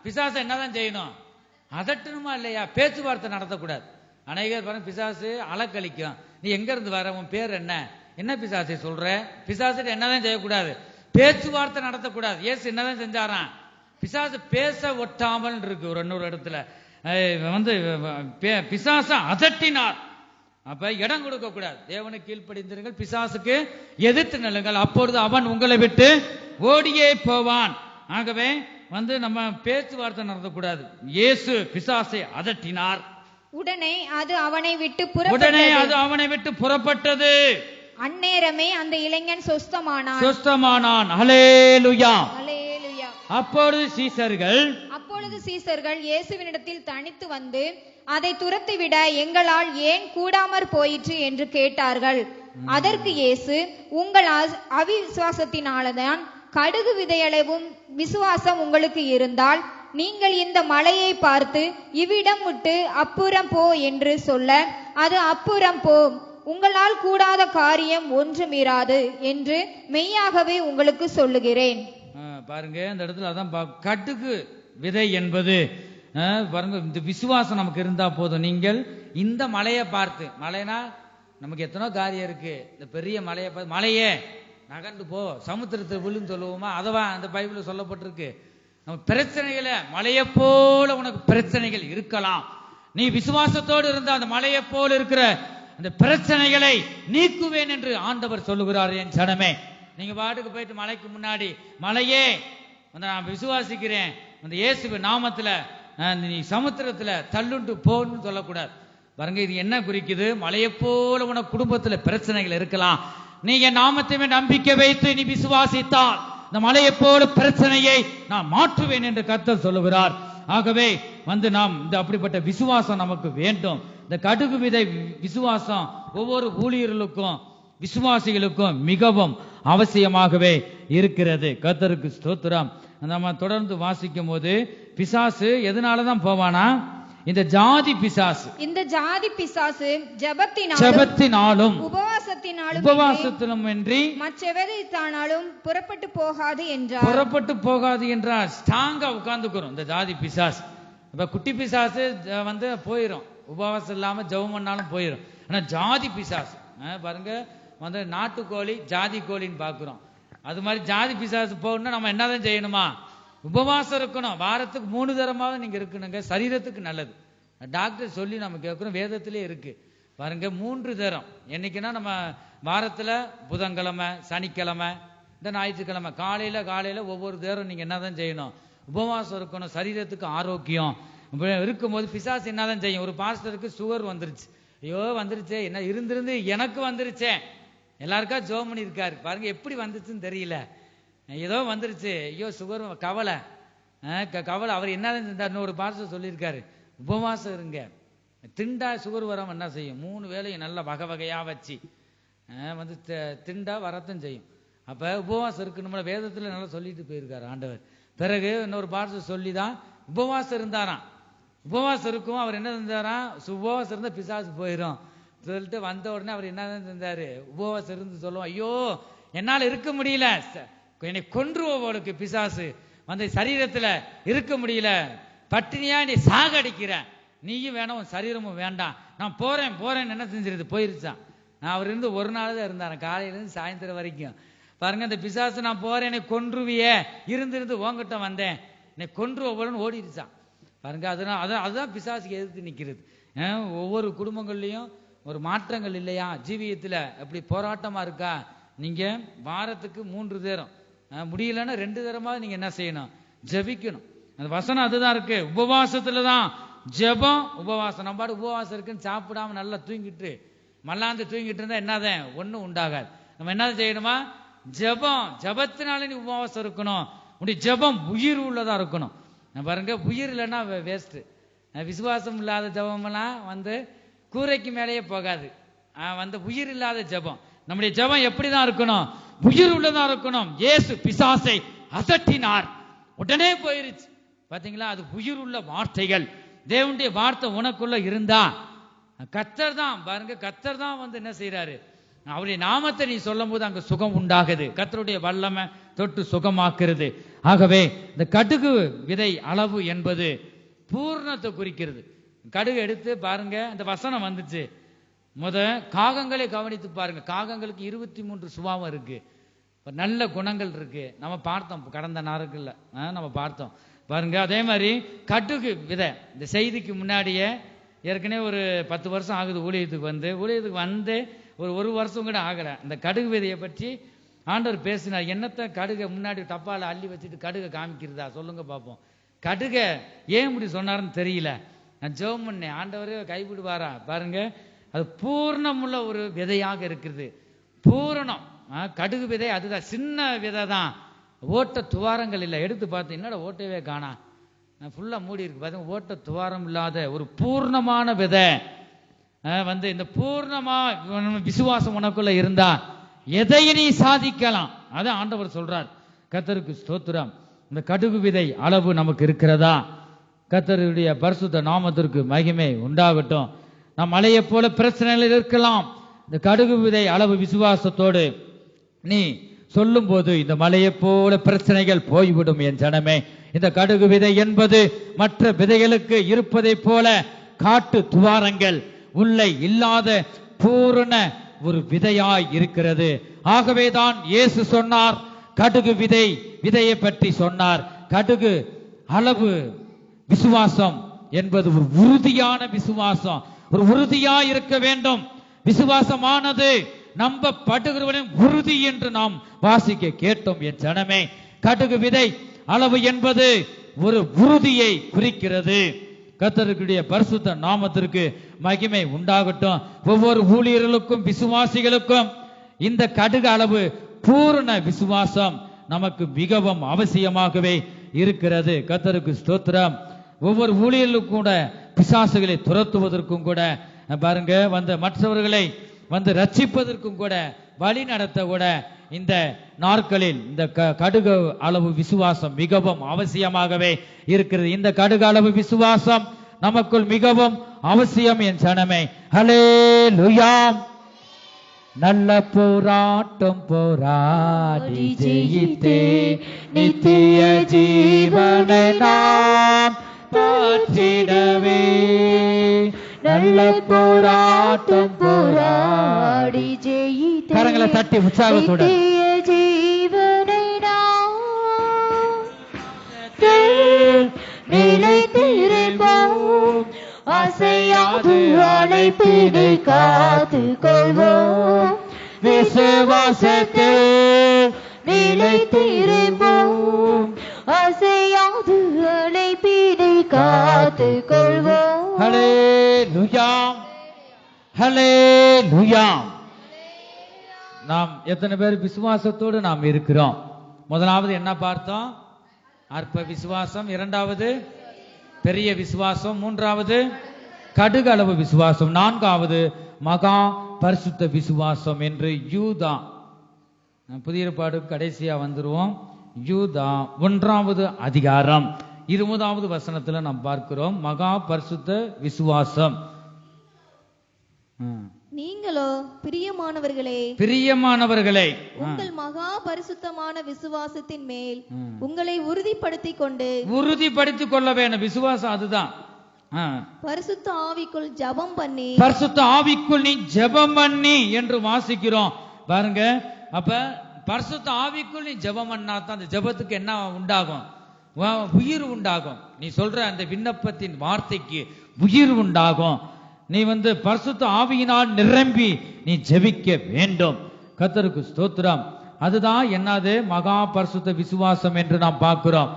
A: பிசாசை என்னதான் செய்யணும்? அதட்டணுமா இல்லையா? பேச்சுவார்த்தை நடத்தக்கூடாது. அநேகர் பாருங்க, பிசாசு அலக்கழிக்கும். நீ எங்க இருந்து வர, உன் பேர் என்ன பிசாசை சொல்ற? பிசாசு என்னதான் செய்யக்கூடாது? பேச்சுவார்த்தை நடத்தக்கூடாது. இயேசு என்னதான் செஞ்சாராம்? பிசாசு பேச ஒட்டாமல் இருக்கு. ஒரு இன்னொரு இடத்துல வந்து பிசாச அதட்டினார். அப்ப இடம் கொடுக்க கூடாது. தேவனுக்கு கீழ்ப்படிந்திருங்கள், பிசாசுக்கு எதிர்த்து நில்லுங்கள், அப்பொழுது அவன் உங்களை விட்டு ஓடியே போவான். ஆகவே வந்து நம்ம பேச்சுவார்த்தை நடத்தக்கூடாது. இயேசு பிசாசை அதட்டினார்.
D: உடனே அது அவனை விட்டு புறப்பட்டது. அந்நேரமே அந்த இளைஞன் சொஸ்தமானான்.
A: ஹல்லேலூயா.
D: ஹல்லேலூயா.
A: அப்பொழுது சீசர்கள்
D: இயேசுவினிடத்தில் தனித்து வந்து அதை துரத்திவிட எங்களால் ஏன் கூடாமற் போயிற்று என்று கேட்டார்கள். அதற்கு இயேசு, உங்கள் அவிசுவாசத்தினால்தான், கடுகு விதையளவும் விசுவாசம் உங்களுக்கு இருந்தால் நீங்கள் இந்த மலையை பார்த்து இவ்விடம் விட்டு அப்புறம் போ என்று சொல்ல அது அப்புறம் போ, உங்களால் கூடாத காரியம் ஒன்றுமிராது என்று மெய்யாகவே உங்களுக்கு சொல்லுகிறேன்.
A: பாருங்க, இந்த இடத்துல அதான் கடுகு விதை என்பது பாருங்க, இந்த விசுவாசம் நமக்கு இருந்தா போதும். நீங்கள் இந்த மலையை பார்த்து, மலைனா நமக்கு எத்தனோ காரியம் இருக்கு, இந்த பெரிய மலையை பார்த்து, மலையே நகர்ந்து போ, சமுத்திரத்தை விழுன்னு சொல்லுவோமா? அதவா அந்த பைபிள் சொல்லப்பட்டிருக்கு. நம்ம பிரச்சனைகளை, மலையை போல உனக்கு பிரச்சனைகள் இருக்கலாம், நீ விசுவாசத்தோடு இருந்த அந்த மலையை போல இருக்கிற அந்த பிரச்சனைகளை நீக்குவேன் என்று ஆண்டவர் சொல்லுகிறார். என் ஜனமே, நீங்க பாட்டுக்கு போயிட்டு மலைக்கு முன்னாடி, மலையே நான் விசுவாசிக்கிறேன், அந்த இயேசுவின் நாமத்துல நீ சமுத்திரத்துல தள்ளுண்டு போன்னு சொல்லக்கூடாது. பாருங்க, இது என்ன குறிக்குது? மலையை போல உனக்கு குடும்பத்துல பிரச்சனைகள் இருக்கலாம். நீ என் நாமத்தை நம்பிக்கை வைத்து நீ விசுவாசித்தால் இந்த மலையை போல பிரச்சனையை நான் மாற்றுவேன் என்று கர்த்தர் சொல்லுகிறார். ஆகவே நாம் இந்த அப்படிப்பட்ட விசுவாசம் நமக்கு வேண்டும். இந்த கடுகு விதை விசுவாசம் ஒவ்வொரு ஊழியர்களுக்கும் விசுவாசிகளுக்கும் மிகவும் அவசியமாகவே இருக்கிறது. கர்த்தருக்கு ஸ்தோத்திரம். நம்ம தொடர்ந்து வாசிக்கும் போது பிசாசு எதனாலதான் போவானா? இந்த ஜாதி பிசாசு,
D: இந்த ஜாதி பிசாசு
A: ஜெபத்தினாலும்
D: உபவாசத்தினாலும் இன்றி மற்றெவரைத்தானாலும் புறப்பட்டு போகாது என்றார்.
A: ஸ்ட்ராங்கா உட்கார்ந்துக்கிறோம் இந்த ஜாதி பிசாசு. இப்ப குட்டி பிசாசு போயிரும், உபவாசம் இல்லாம ஜெபம் பண்ணாலும் போயிரும். ஆனா ஜாதி பிசாசு பாருங்க, நாட்டுக்கோழி ஜாதி கோழின்னு பாக்குறோம். அது மாதிரி ஜாதி பிசாசு போகணும்னா நம்ம என்னதான் செய்யணுமா? உபவாசம் இருக்கணும். வாரத்துக்கு 3 தரமாவது நீங்க இருக்கணுங்க, சரீரத்துக்கு நல்லது. டாக்டர் சொல்லி நம்ம கேட்கிறோம், வேதத்திலே இருக்கு பாருங்க. 3 தரம் என்னைக்குன்னா நம்ம வாரத்துல புதன்கிழமை, சனிக்கிழமை, இந்த ஞாயிற்றுக்கிழமை காலையில ஒவ்வொரு தேரம் நீங்க என்னதான் செய்யணும்? உபவாசம் இருக்கணும். சரீரத்துக்கு ஆரோக்கியம் இருக்கும்போது பிசாசு என்னதான் செய்யும்? ஒரு பாஸ்டருக்கு சுகர் வந்துருச்சு, ஐயோ வந்துருச்சே, என்ன இருந்திருந்து எனக்கு வந்துருச்சே, எல்லாருக்கா ஜோம் பண்ணி இருக்காரு பாருங்க, எப்படி வந்துச்சுன்னு தெரியல, ஏதோ வந்துருச்சு, ஐயோ சுகர், கவலை. அவர் என்ன ஒரு பாஸ்டர் சொல்லியிருக்காரு, உபவாசம் இருங்க, திண்டா சுகர் வராம என்ன செய்யும்? 3 வேளையும் நல்லா வகை வகையா வச்சு திண்டா வரத்தும் செய்யும். அப்ப உபவாசம் இருக்கணும்ல, வேதத்துல நல்லா சொல்லிட்டு போயிருக்காரு ஆண்டவர். பிறகு இன்னொரு பாஸ்டர் சொல்லிதான் உபவாசம் இருந்தாராம். உபவாசம் இருக்கும், அவர் என்ன இருந்தாராம்? உபவாசம் இருந்தா பிசாசு போயிடும் சொல்லிட்டு வந்த உடனே அவர் என்ன இருந்தாரு? உபவாசம் இருந்து சொல்லுவோம், ஐயோ என்னால இருக்க முடியல, என்னை கொன்றுவோருக்கு பிசாசு சரீரத்துல இருக்க முடியல, பட்டினியா நீ சாகடிக்கிற, நீயும் வேணாம் உன் சரீரமும் வேண்டாம், நான் போறேன் என்ன செஞ்சிருது? போயிருச்சான். அவர் இருந்து 1 நாள் தான் இருந்தாரன், காலையில இருந்து சாயந்தரம் வரைக்கும். பாருங்க, இந்த பிசாசு நான் போறேன், என்னை கொன்றுவியே, இருந்து உங்ககிட்ட வந்தேன், என்னை கொன்றுவோன்னு ஓடிடுச்சான். பாருங்க, அதுதான் பிசாசுக்கு எதிர்த்து நிக்கிறது. ஒவ்வொரு குடும்பங்கள்லயும் ஒரு மாற்றங்கள் இல்லையா? ஜீவியத்துல அப்படி போராட்டமா இருக்கா? நீங்க வாரத்துக்கு 3 தரம், முடியலன்னா 2 தரமாவது நீங்க என்ன செய்யணும்? ஜெபிக்கணும். அந்த வசனம் அதுதான் இருக்கு. உபவாசத்துலதான் ஜெபம், உபவாசம். நம்ம உபவாசம் இருக்குன்னு சாப்பிடாம நல்லா தூங்கிட்டு மல்லாந்து தூங்கிட்டு இருந்தா என்னதான் ஒண்ணும் உண்டாகாது. நம்ம என்ன செய்யணுமா? ஜெபத்தினால நீ உபவாசம் இருக்கணும். உடைய ஜெபம் உயிர் உள்ளதா இருக்கணும். பாருங்க, உயிர் இல்லைன்னா வேஸ்ட். விசுவாசம் இல்லாத ஜெபம் எல்லாம் கூரைக்கு மேலேயே போகாது. உயிர் இல்லாத ஜெபம். நம்முடைய ஜெபம் எப்படிதான் இருக்கணும்? உயிர் உள்ளதா இருக்கணும். இயேசு பிசாசை அசட்டினார், உடனே போயிருச்சு. பாத்தீங்களா? அது உயிர் உள்ள வார்த்தைகள். தேவனுடைய வார்த்தை உனக்குள்ள இருந்தா கர்த்தர் தான் பாருங்க, கர்த்தர் தான் என்ன செய்யறாரு? அவருடைய நாமத்தை நீ சொல்லும் போது அங்க சுகம் உண்டாகுது. கர்த்தருடைய வல்லமை தொட்டு சுகமாக்குறது. ஆகவே இந்த கடுகு விதை அளவு என்பது பூர்ணத்தை குறிக்கிறது. கடுகு எடுத்து பாருங்க, இந்த வசனம் வந்துச்சு. காகங்களை கவனித்து பாருங்க. காகங்களுக்கு 23 சுபாவம் இருக்கு, நல்ல குணங்கள் இருக்கு. நம்ம பார்த்தோம் கடந்த நாட்கள்ல, நம்ம பார்த்தோம் பாருங்க. அதே மாதிரி கடுகு விதை, இந்த செய்திக்கு முன்னாடியே ஏற்கனவே ஒரு 10 வருஷம் ஆகுது ஊழியத்துக்கு வந்து ஒரு வருஷம் கூட ஆகல. இந்த கடுகு விதையை பற்றி ஆண்டவர் பேசினார். என்னத்தை கடுகை முன்னாடி டப்பால அள்ளி வச்சுட்டு கடுகை காமிக்கிறதா? சொல்லுங்க பார்ப்போம். கடுகை ஏன் இப்படி சொன்னாருன்னு தெரியல. நான் ஜெபம் பண்ணேன், ஆண்டவரே கைவிடுவாரா? பாருங்க, அது பூர்ணமுள்ள ஒரு விதையாக இருக்குது. பூரணம். கடுகு விதை அதுதான், சின்ன விதை தான், ஓட்ட துவாரங்கள் இல்லை. எடுத்து பார்த்து என்னோட ஓட்டவே காணா, ஃபுல்லா மூடி இருக்கு. பாருங்க, ஓட்ட துவாரம் இல்லாத ஒரு பூர்ணமான விதை. இந்த பூர்ணமா விசுவாசம் உனக்குள்ள இருந்தா எதையும் நீ சாதிக்கலாம். அதான் ஆண்டவர் சொல்றார். கர்த்தருக்கு ஸ்தோத்திரம். இந்த கடுகு விதை அளவு நமக்கு இருக்கிறதா? கர்த்தருடைய பரிசுத்த நாமத்திற்கு மகிமை உண்டாகட்டும். நாம் மலையை போல பிரச்சனைகள் இருக்கலாம். இந்த கடுகு விதை அளவு விசுவாசத்தோடு நீ சொல்லும் போது இந்த மலையை போல பிரச்சனைகள் போய்விடும். என் ஜனமே, இந்த கடுகு விதை என்பது மற்ற விதைகளுக்கு இருப்பதை போல காட்டு துவாரங்கள் உள்ளே இல்லாத பூரண ஒரு விதையாய் இருக்கிறது. ஆகவேதான் இயேசு சொன்னார், கடுகு விதையை பற்றி சொன்னார். கடுகு அளவு விசுவாசம் என்பது ஒரு உறுதியான விசுவாசம், ஒரு உறுதியா இருக்க வேண்டும். விசுவாசமானது நம்பப்படுகிறவனின் உறுதி என்று நாம் வாசிக்க கேட்டோம். என் ஜனமே, கடுகு விதை அளவு என்பது ஒரு உறுதியை குறிக்கிறது. கர்த்தருடைய பரிசுத்த நாமத்திற்கு மகிமை உண்டாகட்டும். ஒவ்வொரு ஊழியர்களுக்கும் விசுவாசிகளுக்கும் இந்த கடுகு அளவு பூரண விசுவாசம் நமக்கு மிகவும் அவசியமாகவே இருக்கிறது. கர்த்தருக்கு ஸ்தோத்திரம். ஒவ்வொரு ஊழியர்களுக்கும் கூட பிசாசுகளை துரத்துவதற்கும் கூட பாருங்க மற்றவர்களை ரட்சிப்பதற்கும் கூட வழி நடத்த கூட இந்த நாட்களில் இந்த கடுகு அளவு விசுவாசம் மிகவும் அவசியமாகவே இருக்கிறது. இந்த கடுகு அளவு விசுவாசம் நமக்குள் மிகவும் அவசியம் என் சனமே. ஹல்லேலூயா. நல்ல போராட்டம் போராடி ஜெயித்தே நித்திய ஜீவனை நாம் பெற்றிடவே. நல்ல போராட்டம் போராடி ஜெயித்தே கரங்களை தட்டி உற்சாகத்துடன்
C: நித்திய ஜீவனை நாம் நிலைத்திருப்போம். அசையாது அழைப்பினை காத்து கொள்வோம். விசுவாசத்தில் நிலைத்திருப்போம். அசையாது அழைப்பினை காத்து கொள்வோம்.
A: ஹல்லேலூயா. ஹல்லேலூயா. நாம் எத்தனை பேர் விசுவாசத்தோடு நாம் இருக்கிறோம்? முதலாவது என்ன பார்த்தோம்? அற்ப விசுவாசம். இரண்டாவது பெரிய விசுவாசம். மூன்றாவது கடுகு அளவு விசுவாசம். நான்காவது மகா பரிசுத்த விசுவாசம் என்று யூதா. புதிய ஏற்பாடு கடைசியா வந்துருவோம். யூதா 1வது அதிகாரம் 20வது வசனத்துல நாம் பார்க்கிறோம் மகா பரிசுத்த விசுவாசம்.
B: நீங்களோ பிரியமானவர்களே
A: உங்கள்
B: மகா பரிசுத்தமான விசுவாசத்தின் மேல் உங்களை உறுதிப்படுத்திக் கொள்ள வேணும். விசுவாசம் அதுதான். பரிசுத்த ஆவிக்குள் நீ ஜெபம் பண்ணி என்று வாசிக்கிறோம் பாருங்க. அப்ப பரிசுத்த ஆவிக்குள் நீ ஜெபம் பண்ணா தான் அந்த ஜெபத்துக்கு என்ன உண்டாகும்? உயிர் உண்டாகும். நீ சொல்ற அந்த விண்ணப்பத்தின் வார்த்தைக்கு உயிர் உண்டாகும். நீ பரிசுத்த ஆவியினால் நிரம்பி நீ ஜெபிக்க வேண்டும். கர்த்தருக்கு ஸ்தோத்திரம். அதுதான் என்னது? மகா பரிசுத்த விசுவாசம் என்று நாம் பார்க்கிறோம்.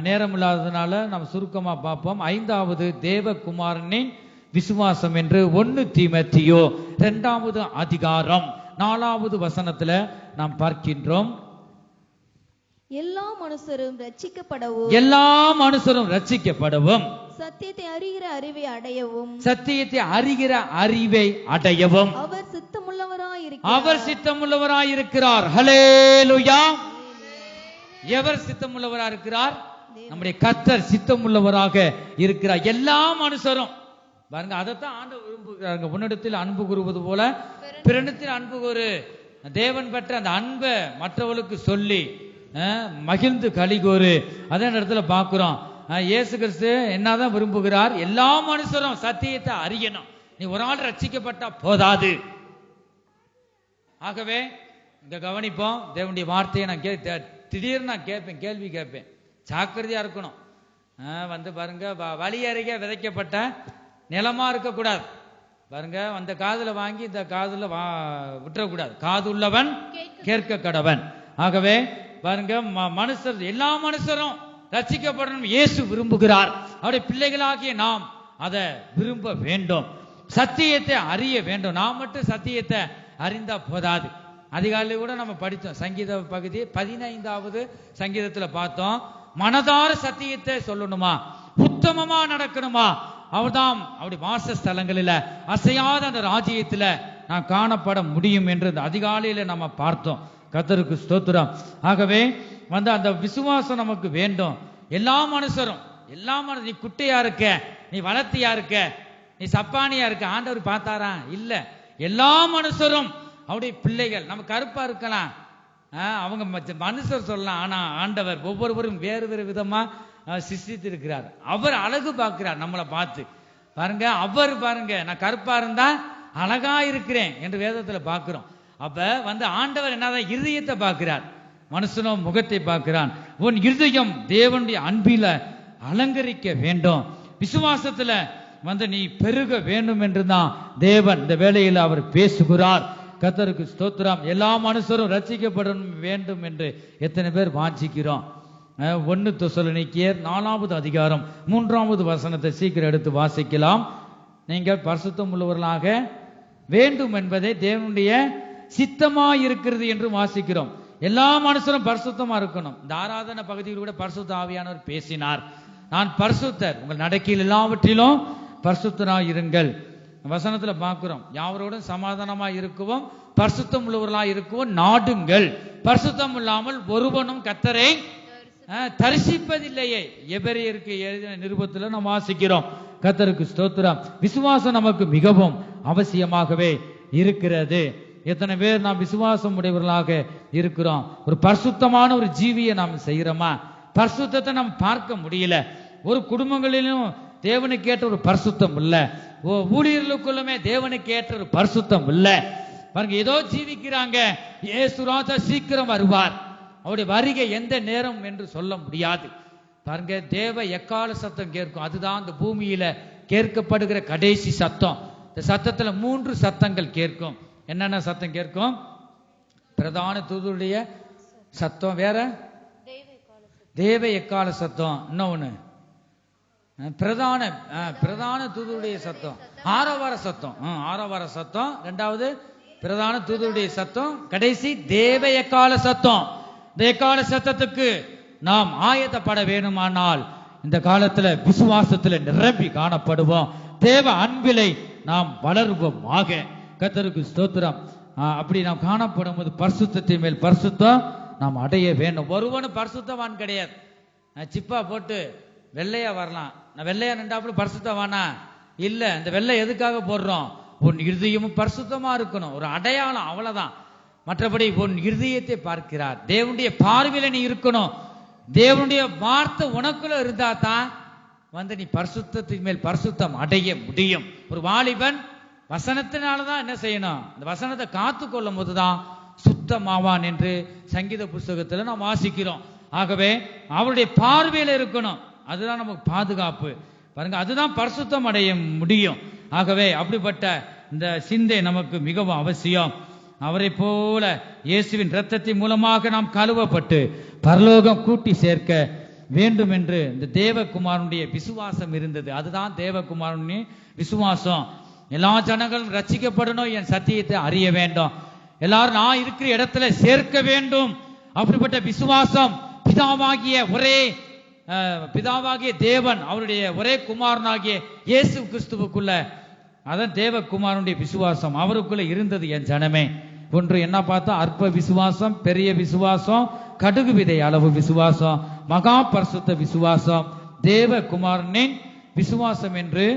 B: நேரம் இல்லாததுனால நாம் சுருக்கமா பார்ப்போம். 5வது தேவகுமாரனின் விசுவாசம் என்று 1 தீமோத்தேயு 2வது அதிகாரம் 4வது வசனத்துல நாம் பார்க்கின்றோம். எல்லா மனுஷரும் ரட்சிக்கப்படவும் சத்தியத்தை அறிகிற அறிவை அடையவும் அவர் சித்தமுள்ளவராயிருக்கிறார். ஹல்லேலூயா. எவர் சித்தமுள்ளவராக இருக்கிறார்? நம்முடைய கர்த்தர் சித்தமுள்ளவராக இருக்கிறார். எல்லா மனுஷரும் பாருங்க, அதைத்தான் ஆண்டவர் விரும்புகிறாங்க. உன்னிடத்தில் அன்பு கூறுவது போல பிறனிடத்தில் அன்பு கூறு. தேவன் பெற்ற அந்த அன்பை மற்றவர்களுக்கு சொல்லி மகிழ்ந்து கலிகூறு. அதே இடத்துல பார்க்கிறோம் இயேசு கிறிஸ்து என்னதான் விரும்புகிறார்? எல்லா மனுஷரும் சத்தியத்தை அறியணும். நீ ஒரு ஆள் ரட்சிக்கப்பட்டா போதாது. ஆகவே இங்க கவனிப்போம். தேவனுடைய வார்த்தையை நான் திடீர்னு நான் கேள்வி கேட்பேன். ஜாக்கிரதையா இருக்கணும். பாருங்க, வழி அருகே விதைக்கப்பட்ட நிலமா இருக்கக்கூடாது. பாருங்க, அந்த காதுல வாங்கி இந்த காதுல விட்டுறக்கூடாது. காது உள்ளவன் கேட்க கடவன். ஆகவே பாருங்க, மனுஷர் எல்லா மனுஷரும் ரட்சிக்கப்படணும் இயேசு விரும்புகிறார். அவருடைய பிள்ளைகளாகிய நாம் அதை விரும்ப வேண்டும். சத்தியத்தை அறிய வேண்டும். நாம் மட்டும் சத்தியத்தை அறிந்தா போதாது. அதிகாலையில் கூட நம்ம படித்தோம். சங்கீத பகுதி 15வது சங்கீதத்துல பார்த்தோம். மனதார சத்தியத்தை சொல்லணுமா, உத்தமமா நடக்கணுமா, அவர்தான் அவருடைய வாசஸ்தலங்களில அசையாத அந்த ராஜ்யத்துல நான் காணப்பட முடியும் என்று அதிகாலையில நம்ம பார்த்தோம். கர்த்தருக்கு ஸ்தோத்திரம். ஆகவே அந்த விசுவாசம் நமக்கு வேண்டும். எல்லா மனுஷரும் நீ குட்டையா இருக்க, நீ வளர்த்தியா இருக்க, நீ சப்பானியா இருக்க, ஆண்டவர் பார்த்தாரா? இல்ல. எல்லா மனுஷரும் அவருடைய பிள்ளைகள். நம்ம கருப்பா இருக்கலாம், அவங்க மனுஷர் சொல்லலாம். ஆனா ஆண்டவர் ஒவ்வொருவரும் வேறு வேறு விதமா சிருஷ்டித்து இருக்கிறார். அவர் அழகு பார்க்கிறார் நம்மளை பார்த்து. பாருங்க, அவர் பாருங்க, நான் கருப்பா இருந்தா அழகா இருக்கிறேன் என்று வேதத்துல பார்க்கிறோம். அப்ப ஆண்டவர் என்னதான் இருதயத்தை பார்க்கிறார், மனுஷனோ முகத்தை பார்க்கிறான். உன் இருதயம் தேவனுடைய அன்பில அலங்கரிக்க வேண்டும். விசுவாசத்துல நீ பெருக வேண்டும் என்றுதான் தேவன் இந்த வேளையில் அவர் பேசுகிறார். கர்த்தருக்கு ஸ்தோத்திரம். எல்லா மனுஷரும் ரட்சிக்கப்பட வேண்டும் என்று எத்தனை பேர் வாஞ்சிக்கிறோம்? 1 தெசலோனிக்கேயர் 4வது அதிகாரம் 3வது வசனத்தை சீக்கிரம் எடுத்து வாசிக்கலாம். நீங்கள் பரிசுத்தம் உள்ளவர்களாக வேண்டும் என்பதே தேவனுடைய சித்தமா இருக்கிறது என்று வாசிக்கிறோம். எல்லா மனுஷரும் பரிசுத்தமா இருக்கணும். இந்த ஆராதனை பகுதியில் கூட பரிசுத்த ஆவியானவர் பேசினார். நான் பரிசுத்தர், உங்கள் நடக்கையில் எல்லாவற்றிலும் பரிசுத்தராய் இருங்கள். வசனத்துல பார்க்கிறோம், யாவரோடும் சமாதானமா இருக்கவும் பரிசுத்தம் உள்ளவர்களா இருக்கவும் நாடுங்கள். பரிசுத்தம் இல்லாமல் ஒருவனும் கர்த்தரை தரிசிப்பதில்லையே. எபிரேயருக்கு எழுதின நிருபத்தில் நாம் வாசிக்கிறோம். கர்த்தருக்கு ஸ்தோத்திரம். விசுவாசம் நமக்கு மிகவும் அவசியமாகவே இருக்கிறது. எத்தனை பேர் நாம் விசுவாசம் உடையவர்களாக இருக்கிறோம்? ஒரு பரிசுத்தமான ஒரு ஜீவியை நாம் செய்யறோமா? பரிசுத்தத்தை நாம் பார்க்க முடியல. ஒரு குடும்பங்களிலும் தேவனுக்கு ஏற்ற ஒரு பரிசுத்தம் இல்ல. ஊழியர்களுக்குள்ளுமே தேவனுக்கு ஏற்ற ஒரு பரிசுத்தம் இல்ல. பாருங்க, ஏதோ ஜீவிக்கிறாங்க. இயேசு ராஜா சீக்கிரம் வருவார், அவருடைய வருகை எந்த நேரம் என்று சொல்ல முடியாது. பாருங்க, தேவ எக்கால சத்தம் கேட்கும். அதுதான் இந்த பூமியில கேட்கப்படுகிற கடைசி சத்தம். இந்த சத்தத்துல 3 சத்தங்கள் கேட்கும். என்னென்ன சத்தம் கேட்கும்? பிரதான தூதருடைய சத்தம், வேற தேவ எக்கால சத்தம், இன்னொன்னு பிரதான தூதருடைய சத்தம், ஆரவார சத்தம். ஆரவார சத்தம், 2வது பிரதான தூதருடைய சத்தம், கடைசி தேவ எக்கால சத்தம். இந்த எக்கால சத்தத்துக்கு நாம் ஆயத்தப்பட வேணுமானால் இந்த காலத்துல விசுவாசத்துல நிரம்பி காணப்படுவோம். தேவ அன்பிலை நாம் வளருவோமாக. கர்த்தருக்கு ஸ்தோத்திரம். அப்படி நாம் காணப்படும் போது பரிசுத்தத்தின் மேல் பரிசுத்தம் நாம் அடைய வேண்டும். ஒருவனும் பரிசுத்தவான் கிடையாது. சிப்பா போட்டு வெள்ளையா வரலாம், நான் வெள்ளையா நின்றாப்புல பரிசுத்தவானா இல்ல. இந்த வெள்ளை எதுக்காக போடுறோம்? உன் இருதயமும் பரிசுத்தமா இருக்கணும், ஒரு அடையாளம், அவ்வளவுதான். மற்றபடி உன் இருதயத்தை பார்க்கிறார். தேவனுடைய பார்வையில நீ இருக்கணும். தேவனுடைய வார்த்தை உனக்குள்ள இருந்தா தான் நீ பரிசுத்தத்தின் மேல் பரிசுத்தம் அடைய முடியும். ஒரு வாலிபன் வசனத்தினாலதான் என்ன செய்யணும்? இந்த வசனத்தை காத்து கொள்ளும் போதுதான் சுத்தமாவான் என்று சங்கீத புஸ்தகத்துல நாம் வாசிக்கிறோம். ஆகவே அவருடைய பார்வையில இருக்கணும். அதுதான் நமக்கு பாதுகாப்பு. பாருங்க, அதுதான் பரிசுத்தம் அடைய முடியும். ஆகவே அப்படிப்பட்ட இந்த சிந்தை நமக்கு மிகவும் அவசியம். அவரை போல இயேசுவின் இரத்தத்தின் மூலமாக நாம் கழுவப்பட்டு பரலோகம் கூட்டி சேர்க்க வேண்டும் என்று இந்த தேவகுமாரனுடைய விசுவாசம் இருந்தது. அதுதான் தேவகுமாரனுடைய விசுவாசம். எல்லா ஜனங்களும் ரட்சிக்கப்படணும், என் சத்தியத்தை அறிய வேண்டும், எல்லாரும் நான் இருக்கிற இடத்துல சேர்க்க வேண்டும். அப்படிப்பட்ட விசுவாசம் பிதாவாகிய தேவன் அவருடைய ஒரே குமாரனாகிய இயேசு கிறிஸ்துவுக்குள்ள, அதான் தேவகுமாரனுடைய விசுவாசம் அவருக்குள்ள இருந்தது. என் ஜனமே, ஒன்று என்ன பார்த்தா அற்ப விசுவாசம், பெரிய விசுவாசம், கடுகு விதை அளவு விசுவாசம், மகா பரிசுத்த விசுவாசம், தேவகுமாரனின் விசுவாசம் என்று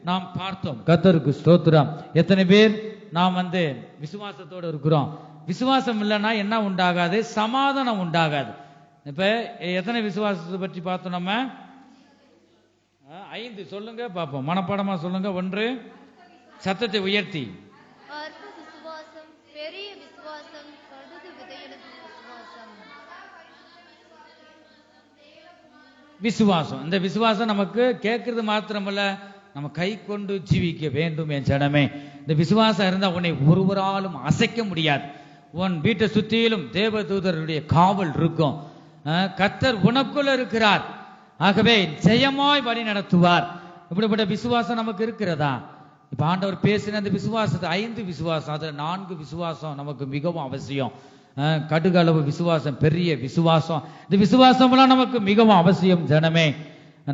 B: நாம் பார்த்தோம். கர்த்தருக்கு ஸ்தோத்திரம். எத்தனை பேர் நாம் விசுவாசத்தோடு இருக்கிறோம்? விசுவாசம் இல்லைன்னா என்ன உண்டாகாது? சமாதானம் உண்டாகாது. இப்ப எத்தனை விசுவாசத்தை பற்றி பார்த்தோம்? நம்ம 5 சொல்லுங்க பார்ப்போம், மனப்பாடமா சொல்லுங்க. 1, சத்தத்தை உயர்த்தி. விசுவாசம். இந்த விசுவாசம் நமக்கு கேட்கறது மாத்திரமல்ல, நம்ம கை கொண்டு ஜீவிக்க வேண்டும். என் ஜனமே, இந்த விசுவாசம் இருந்தா உன்னை ஒருவராலும் அசைக்க முடியாது. உன் வீட்டை சுத்தியிலும் தேவதூதருடைய காவல் இருக்கும். கர்த்தர் உனக்குள்ள இருக்கிறார். ஆகவே ஜெயமாய் வழி நடத்துவார். இப்படிப்பட்ட விசுவாசம் நமக்கு இருக்கிறதா? இப்ப ஆண்டவர் பேசின அந்த விசுவாசத்தை 5 விசுவாசம், அதுல 4 விசுவாசம் நமக்கு மிகவும் அவசியம். கடுகு அளவு விசுவாசம், பெரிய விசுவாசம், இந்த விசுவாசம் எல்லாம் நமக்கு மிகவும் அவசியம். ஜனமே,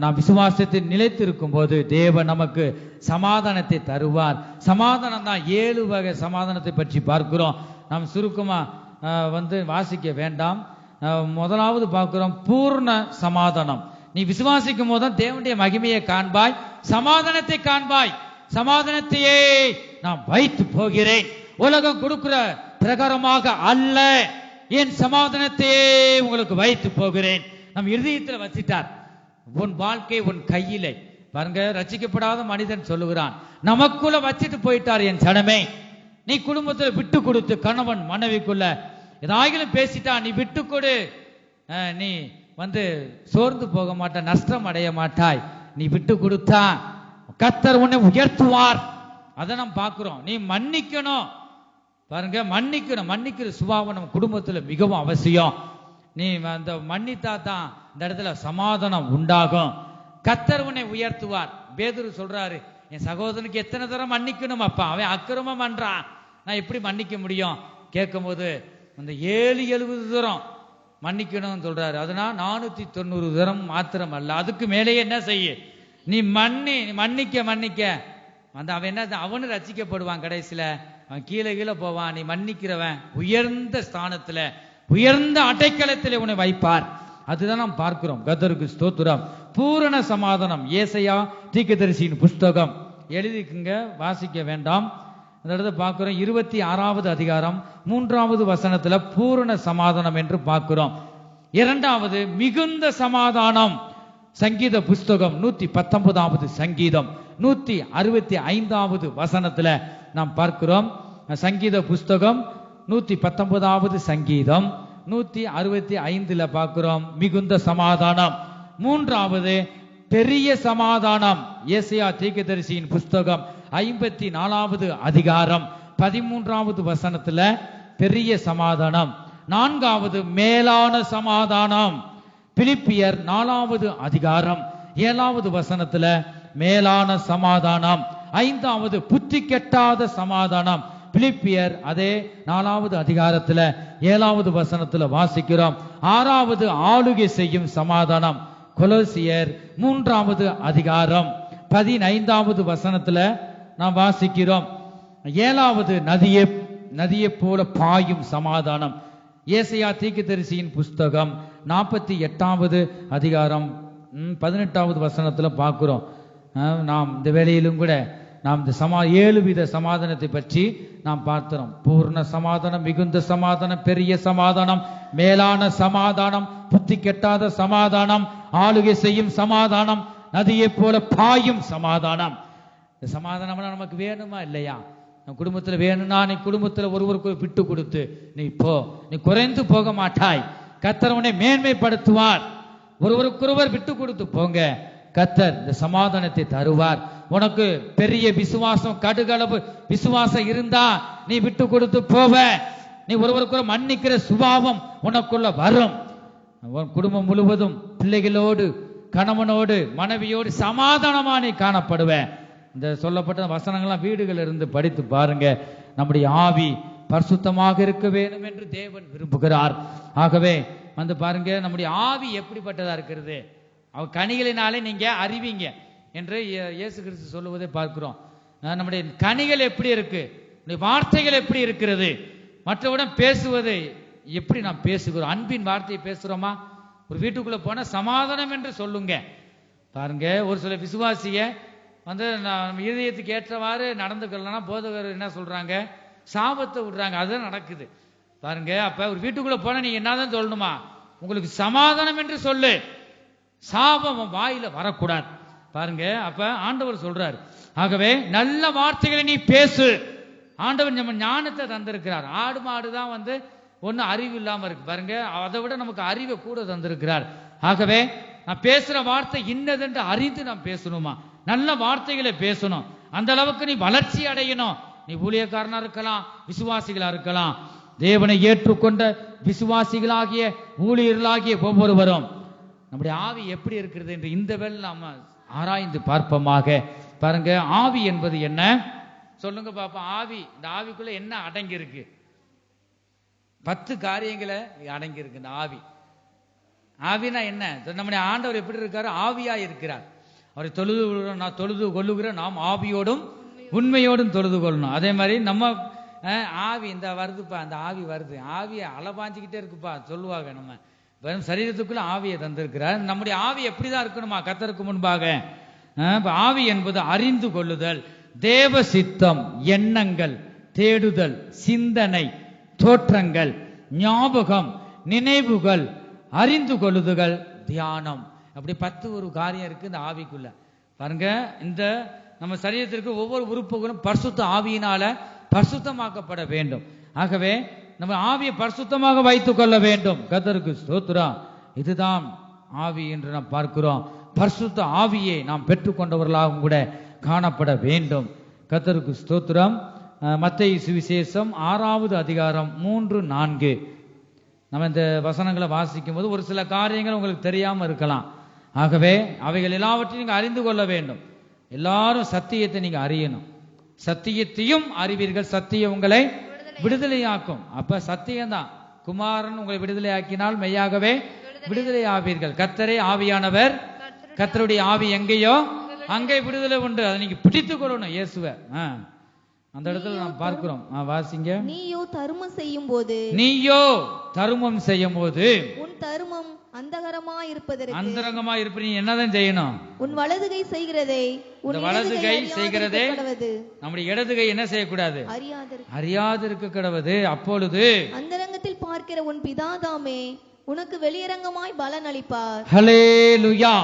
B: நாம் விசுவாசத்தில் நிலைத்திருக்கும் போது தேவன் நமக்கு சமாதானத்தை தருவார். சமாதானம் தான் 7 வகை சமாதானத்தை பற்றி பார்க்கிறோம். நாம் சுருக்கமா வாசிக்க வேண்டாம். முதலாவது பார்க்கிறோம் பூர்ண சமாதானம். நீ விசுவாசிக்கும் போதுதான் தேவனுடைய மகிமையை காண்பாய், சமாதானத்தை காண்பாய். சமாதானத்தையே நான் வைத்து போகிறேன், உலகம் கொடுக்கிற பிரகாரமாக அல்ல, என் சமாதானத்தையே உங்களுக்கு வைத்து போகிறேன். நம் இருதயத்தில் வச்சிட்டார். உன் வாழ்க்கை உன் கையிலே. பாருங்க, ரட்சிக்கப்படாத மனிதன் சொல்லுகிறான், நமக்குள்ள வச்சிட்டு போயிட்டார். என் ஜனமே, நீ குடும்பத்தில் விட்டு கொடுத்து கணவன் மனைவிக்குள்ள ஏதாயிலும் பேசிட்டா நீ விட்டு கொடு. நீ சோர்ந்து போக மாட்டாய், நஷ்டம் அடைய மாட்டாய். நீ விட்டு கொடுத்தா கர்த்தர் உன்னை உயர்த்துவார். அதை நாம் பார்க்கிறோம். நீ மன்னிக்கணும். பாருங்க, மன்னிக்கிற சுபாவம் நம்ம குடும்பத்துல மிகவும் அவசியம். நீ அந்த மன்னித்தா தான் இந்த இடத்துல சமாதானம் உண்டாகும். கர்த்தர் உன்னை உயர்த்துவார். பேதுரு சொல்றாரு, என் சகோதரனுக்கு எத்தனை தரம் மன்னிக்கணும் அப்பா, அவன் அக்கிரமம் பண்றான், நான் எப்படி மன்னிக்க முடியும்? கேட்கும் போது அந்த 770 தரம் மன்னிக்கணும்னு சொல்றாரு. அதனால் 490 தரம் மாத்திரம் அல்ல, அதுக்கு மேலேயே என்ன செய்ய, நீ மன்னிக்க மன்னிக்க அந்த அவன் என்ன, அவனு ரசிக்கப்படுவான். கடைசியில அவன் கீழே போவான். நீ மன்னிக்கிறவன் உயர்ந்த ஸ்தானத்துல, உயர்ந்த அடைக்கலத்திலே உன்னை வைப்பார். அதுதான் நாம் பார்க்கிறோம். கர்த்தருக்கு ஸ்தோத்திரம். பூரண சமாதானம். ஏசாயா தீர்க்கதரிசியின் புஸ்தகம் எழுதிக்குங்க, வாசிக்க வேண்டாம். அந்த இடத்துல பார்க்கிறோம் 26வது அதிகாரம் 3வது வசனத்துல பூரண சமாதானம் என்று பார்க்கிறோம். 2வது மிகுந்த சமாதானம். சங்கீத புஸ்தகம் 119வது சங்கீதம் 165வது வசனத்துல நாம் பார்க்கிறோம். சங்கீத புஸ்தகம் 119வது சங்கீதம் 165 பார்க்கிறோம் மிகுந்த சமாதானம். 3வது பெரிய சமாதானம். ஏசாயா தீர்க்கதரிசியின் புஸ்தகம் 54வது அதிகாரம் 13வது வசனத்துல பெரிய சமாதானம். 4வது மேலான சமாதானம். பிலிப்பியர் 4வது அதிகாரம் 7வது வசனத்துல மேலான சமாதானம். 5வது புத்தி கெட்டாத சமாதானம். பிலிப்பியர் அதே 4வது அதிகாரத்துல 7வது வசனத்துல வாசிக்கிறோம். 6வது ஆளுகை செய்யும் சமாதானம். கொலோசியர் 3வது அதிகாரம் 15வது வசனத்துல நாம் வாசிக்கிறோம். 7வது நதியை போல பாயும் சமாதானம். ஏசாயா தீர்க்கதரிசியின் புஸ்தகம் 48வது அதிகாரம் 18வது வசனத்துல பார்க்கிறோம். நாம் இந்த வேளையிலும் கூட நாம் இந்த 7 வித சமாதானத்தை பற்றி நாம் பார்க்கிறோம். பூர்ண சமாதானம், மிகுந்த சமாதானம், பெரிய சமாதானம், மேலான சமாதானம், புத்தி கெட்டாத சமாதானம், ஆளுகை செய்யும் சமாதானம், நதியை போல பாயும் சமாதானம். இந்த சமாதானம் நமக்கு வேணுமா இல்லையா? நம் குடும்பத்துல வேணும்னா நீ குடும்பத்துல ஒருவருக்கு விட்டு கொடுத்து நீ குறைந்து போக மாட்டாய். கர்த்தர் உன்னை மேன்மைப்படுத்துவார். ஒருவருக்கொருவர் விட்டு கொடுத்து போங்க, கர்த்தர் இந்த சமாதானத்தை தருவார். உனக்கு பெரிய விசுவாசம், கடுகளவு விசுவாசம் இருந்தா நீ விட்டு கொடுத்து போவ. நீ ஒருவருக்குள்ள மன்னிக்கிற சுபாவம் உனக்குள்ள வரும். உன் குடும்பம் முழுவதும் பிள்ளைகளோடு, கணவனோடு, மனைவியோடு சமாதானமா நீ காணப்படுவ. இந்த சொல்லப்பட்ட வசனங்கள்லாம் வீடுகள் இருந்து படித்து பாருங்க. நம்முடைய ஆவி பரிசுத்தமாக இருக்க வேண்டும் என்று தேவன் விரும்புகிறார். ஆகவே வந்து பாருங்க, நம்முடைய ஆவி எப்படிப்பட்டதா இருக்கிறது, அவ கனிகளினாலே நீங்க அறிவீங்க என்று இயேசு கிறிஸ்து சொல்லுவதை பார்க்கிறோம். நம்முடைய கனிகள் எப்படி இருக்கு, வார்த்தைகள் எப்படி இருக்கிறது, மற்றவுடன் பேசுவதை எப்படி நாம் பேசுகிறோம், அன்பின் வார்த்தையை பேசுறோமா? ஒரு வீட்டுக்குள்ள போனா சமாதானம் என்று சொல்லுங்க. பாருங்க, ஒரு சில விசுவாசிய வந்து நம்ம இதயத்துக்கு ஏற்றவாறு நடந்துக்கலாம், போதகர் என்ன சொல்றாங்க, சாபத்தை விடுறாங்க. அதுதான் நடக்குது பாருங்க. அப்ப ஒரு வீட்டுக்குள்ள போனா நீங்க என்னதான் சொல்லணுமா, உங்களுக்கு சமாதானம் என்று சொல்லு, சாபம் வாயில வரக்கூடாது. பாருங்க, அப்ப ஆண்டவர் சொல்றாரு. ஆகவே நல்ல வார்த்தைகளை நீ பேசு. ஆண்டவர் நம்ம ஞானத்தை தந்திருக்கிறார். ஆடு மாடு தான் வந்து ஒன்னும் அறிவு இல்லாம இருக்கு பாருங்க, அதை விட நமக்கு அறிவை கூட தந்திருக்கிறார். ஆகவே நான் பேசுற வார்த்தை இன்னதென்று அறிந்து நாம் பேசணுமா, நல்ல வார்த்தைகளை பேசணும். அந்த அளவுக்கு நீ வளர்ச்சி அடையணும். நீ ஊழியக்காரனா இருக்கலாம், விசுவாசிகளா இருக்கலாம், தேவனை ஏற்றுக்கொண்ட விசுவாசிகளாகிய ஊழியர்களாகிய ஒவ்வொருவரும் நம்முடைய ஆவி எப்படி இருக்கிறது என்று இந்த வேளை நாம ஆராய்ந்து பார்ப்போமாக. பாருங்க, ஆவி என்பது என்ன சொல்லுங்க பாப்போம். ஆவி, இந்த ஆவிக்குள்ள என்ன அடங்கி இருக்கு? 10 காரியங்களை அடங்கி இருக்கு இந்த ஆவி. ஆவினா என்ன? நம்முடைய ஆண்டவர் எப்படி இருக்காரு? ஆவியா இருக்கிறார். அவரை தொழுது கொள்ளுகிற நாம் ஆவியோடும் உண்மையோடும் தொழுது கொள்ளணும். அதே மாதிரி நம்ம ஆவி இந்த வருதுப்பா, அந்த ஆவி வருது, ஆவியை அலபாஞ்சிக்கிட்டே இருக்குப்பா சொல்லுவாங்க. நம்ம வெறும் சரீரத்துக்குள்ள ஆவியை தந்திருக்கிறார். நம்முடைய ஆவி எப்படிதான் இருக்கணுமா கர்த்தருக்கு முன்பாக? ஆவி என்பது அறிந்து கொள்ளுதல், தேவ சித்தம், எண்ணங்கள், தேடுதல், சிந்தனை, தோற்றங்கள், ஞாபகம், நினைவுகள், அறிந்து கொள்ளுதல், தியானம். அப்படி 10 ஒரு காரியம் இருக்கு இந்த ஆவிக்குள்ள. பாருங்க, இந்த நம்ம சரீரத்திற்கு ஒவ்வொரு உறுப்புகளும் பரிசுத்த ஆவியினால பரிசுத்தமாக்கப்பட வேண்டும். ஆகவே நம்ம ஆவியை பரிசுத்தமாக வைத்துக் கொள்ள வேண்டும். கர்த்தருக்கு ஸ்தோத்திரம். இதுதான் ஆவி என்று நாம் பார்க்கிறோம். பரிசுத்த ஆவியை நாம் பெற்றுக்கொண்டவர்களாகவும் கூட காணப்பட வேண்டும். கர்த்தருக்கு ஸ்தோத்திரம். மத்தேயு சுவிசேஷம் 6வது அதிகாரம் 3-4 நம்ம இந்த வசனங்களை வாசிக்கும் போது ஒரு சில காரியங்கள் உங்களுக்கு தெரியாம இருக்கலாம். ஆகவே அவைகள் எல்லாவற்றையும் நீங்க அறிந்து கொள்ள வேண்டும். எல்லாரும் சத்தியத்தை நீங்க அறியணும். சத்தியத்தையும் அறிவீர்கள், சத்தியம் உங்களை விடுதலையாக்கும். அப்ப சத்தியம்தான். குமாரன் உங்களை விடுதலையாக்கினால் மெய்யாகவே விடுதலை ஆவீர்கள். கர்த்தரே ஆவியானவர், கர்த்தருடைய ஆவி எங்கேயோ அங்கே விடுதலை உண்டு. அதை நீங்க பிடித்துக் கொள்ளணும் இயேசுவை. அந்த இடத்துல நாம் பார்க்கிறோம். வாசிங்க.
E: நீயோ தருமம் செய்யும் போது,
B: நீயோ தருமம் செய்யும் போது
E: உன் தருமம் அந்தரங்கமாய் இருப்பதற்கு,
B: அந்தரங்கமா இருப்ப நீ என்னதான் செய்யணும்?
E: உன் வலது கை செய்கிறதை உன்
B: வலது கை செய்கிறதே
E: கடவது,
B: நம்முடைய இடது கை என்ன செய்யக்கூடாது? அறியாது இருக்க கடவுது. அப்பொழுது
E: அந்தரங்கத்தில் பார்க்கிற உன் பிதாதாமே உனக்கு வெளியரங்கமாய் பலன் அளிப்பார்.
B: ஹல்லேலூயா.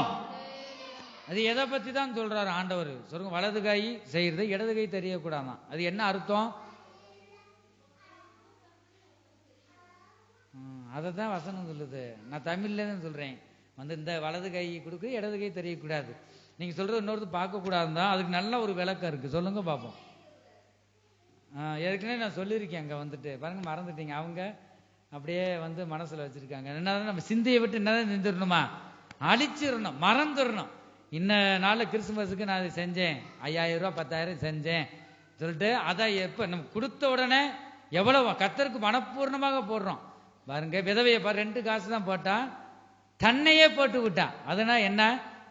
B: அது எதை பத்தி தான் சொல்றாரு ஆண்டவர்? சொல்லுங்க. வலது கை செய்யறது இடது கை தெரியக்கூடாதான். அது என்ன அர்த்தம்? அதை தான் வசனம் சொல்லுது. நான் தமிழ்ல தான் சொல்றேன். இந்த வலது கை கொடுக்க இடது கை தெரியக்கூடாது. நீங்க சொல்றது இன்னொருத்தர் பார்க்க கூடாதுதான். அதுக்கு நல்ல ஒரு விளக்கம் இருக்கு. சொல்லுங்க பாப்போம். ஏற்கனவே நான் சொல்லியிருக்கேன். அங்க பாருங்க, மறந்துட்டீங்க. அவங்க அப்படியே மனசுல வச்சிருக்காங்க. என்னதான் நம்ம சிந்தையை விட்டு என்னதான் செஞ்சிடணுமா? அழிச்சிடணும், மறந்துடணும். இன்ன நாள்ல கிறிஸ்துமஸுக்கு நான் அதை செஞ்சேன், 5000 ரூபாய் 10,000 செஞ்சேன் சொல்லிட்டு அதை எப்ப நம்ம கொடுத்த உடனே எவ்வளவு கர்த்தருக்கு மனப்பூர்ணமாக போடுறோம் பாருங்க. விதவையை பாரு, 2 காசு தான் போட்டா, தன்னையே போட்டு விட்டா. அதனால என்ன?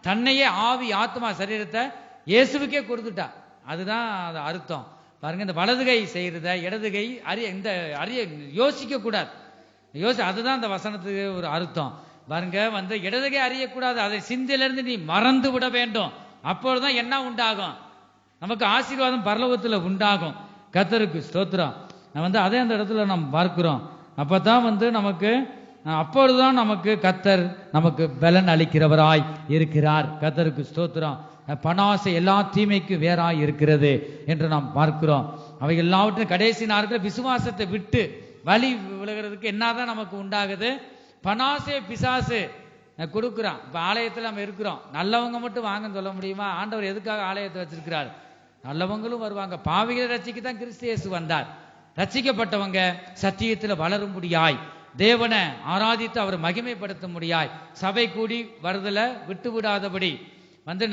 B: தன்னையே ஆவி ஆத்மா சரீரத்தை இயேசுவுக்கே கொடுத்துட்டா. அதுதான் அது அர்த்தம் பாருங்க. இந்த வலது கை செய்யறத இடது கை அறிய யோசிக்க கூடாது. அதுதான் அந்த வசனத்துக்கு ஒரு அர்த்தம் பாருங்க. இடது கை அறியக்கூடாது. அதை சிந்தையிலிருந்து நீ மறந்து விட வேண்டும். அப்பொழுதுதான் என்ன உண்டாகும்? நமக்கு ஆசீர்வாதம் பரலோகத்துல உண்டாகும். கர்த்தருக்கு ஸ்தோத்திரம். அதே அந்த இடத்துல நாம் பார்க்கிறோம். அப்பதான் நமக்கு அப்பொழுதுதான் நமக்கு கர்த்தர் நமக்கு பலன் அளிக்கிறவராய் இருக்கிறார். கர்த்தருக்கு ஸ்தோத்திரம். பணாசை எல்லா தீமைக்கு வேறாய் இருக்கிறது என்று நாம் பார்க்கிறோம். அவை எல்லாவற்றையும் கடைசி நாட்கள் விசுவாசத்தை விட்டு வழி விழுகிறதுக்கு என்னதான் நமக்கு உண்டாகுது? பணாசை பிசாசு கொடுக்குறான். இப்ப ஆலயத்தில் நம்ம இருக்கிறோம். நல்லவங்க மட்டும் வாங்கன்னு சொல்ல முடியுமா? ஆண்டவர் எதுக்காக ஆலயத்தை வச்சிருக்கிறார்? நல்லவங்களும் வருவாங்க. பாவிகளை ரட்சிக்க தான் கிறிஸ்து இயேசு வந்தார். ரட்சிக்கப்பட்டவங்க சத்தியத்துல வளரும்படியாய், தேவனை ஆராதித்து அவரை மகிமைப்படுத்த முடியாய், சபை கூடி வருதல விட்டு விடாதபடி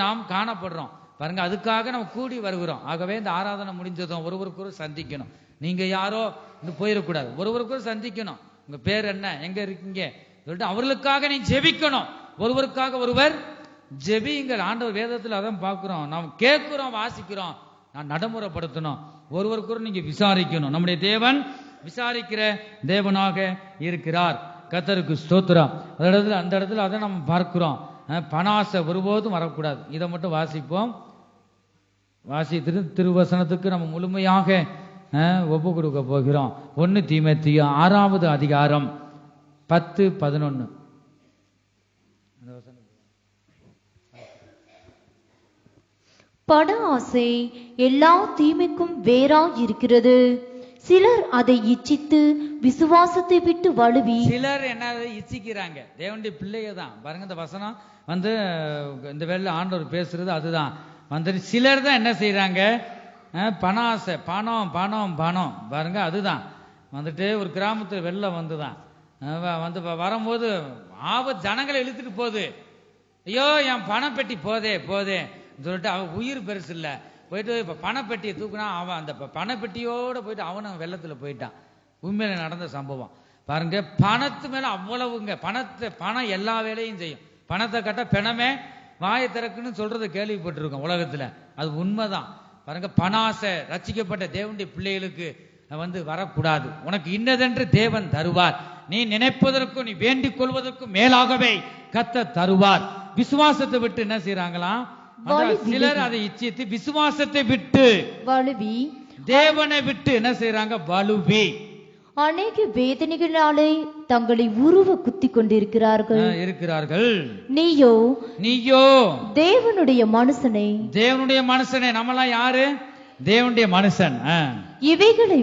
B: நாம் காணப்படுறோம் பாருங்க. அதுக்காக நம்ம கூடி வருகிறோம். ஆகவே இந்த ஆராதனை முடிஞ்சதும் ஒருவருக்கொரு சந்திக்கணும். நீங்க யாரோ போயிடக்கூடாது. ஒருவருக்கொரு சந்திக்கணும். உங்க பேர் என்ன, எங்க இருக்கீங்க சொல்லிட்டு அவர்களுக்காக நீ ஜெபிக்கணும். ஒருவருக்காக ஒருவர் ஜெபிங்கள். ஆண்டவர் வேதத்தில் அதான் பார்க்கிறோம். நாம் கேட்கிறோம், வாசிக்கிறோம். நான் நடைமுறைப்படுத்தணும். ஒருவருக்கொரு நீங்க விசாரிக்கணும். நம்முடைய தேவன் விசாரிக்கிற தேவனாக இருக்கிறார். கர்த்தருக்கு ஸ்தோத்திரம். அந்த இடத்துல அதை நம்ம பார்க்கிறோம். பணாசை ஒருபோதும் வரக்கூடாது. இதை மட்டும் வாசிப்போம். வாசித்து திருவசனத்துக்கு நம்ம முழுமையாக ஒப்பு கொடுக்க போகிறோம். 1 தீமோத்தேயு 6வது அதிகாரம் 10-11.
C: பண ஆசை எல்லா தீமைக்கும் வேறாய் இருக்கிறது. சிலர் அதை இச்சித்து விசுவாசத்தை விட்டு வழுவி,
B: சிலர் என்ன இச்சிக்கிறாங்க? தேவனுடைய பிள்ளைங்க தான் பாருங்க. இந்த வசனம் இந்த வேளையில ஆண்டவர் பேசுறது அதுதான். சிலர் தான் என்ன செய்யறாங்க? பண ஆசை, பணம் பணம் பணம் பாருங்க. அதுதான் ஒரு கிராமத்துல வெள்ளம் வந்துதான் வரும்போது ஜனங்களை இழுத்துட்டு போகுது. ஐயோ என் பணப்பெட்டி போதே போதே சொல்லிட்டு அவன் உயிர் பெருசு இல்ல போயிட்டு இப்ப பணப்பெட்டியை தூக்குனா அவன் அந்த பணப்பெட்டியோட போயிட்டு அவனும் வெள்ளத்துல போயிட்டான். உண்மையில நடந்த சம்பவம் பாருங்க. பணத்து மேல அவ்வளவுங்க. பணம் எல்லா வேலையும் செய்யும். பணத்தை கட்ட பிணமே வாயை திறக்குன்னு சொல்றதை கேள்விப்பட்டிருக்கோம் உலகத்துல. அது உண்மைதான் பாருங்க. பணாசை ரட்சிக்கப்பட்ட தேவனுடைய பிள்ளைகளுக்கு வரக்கூடாது. உனக்கு இன்னதென்று தேவன் தருவார். நீ நினைப்பதற்கும் நீ வேண்டிக் கொள்வதற்கும் மேலாகவே கர்த்தர் தருவார். விசுவாசத்தை விட்டு என்ன செய்யறாங்களாம்? சிலர் அதை இச்சித்து விசுவாசத்தை விட்டு வலுவி, தேவனை விட்டு என்ன செய்யறாங்க? வலுவி
C: அநேக வேதனைகளாலே தங்களை உருவ குத்தி கொண்டிருக்கிறார்கள். நீயோ தேவனுடைய மனுஷனை. நம்மளாம் யாரு? தேவனுடைய மனுஷன். இவைகளை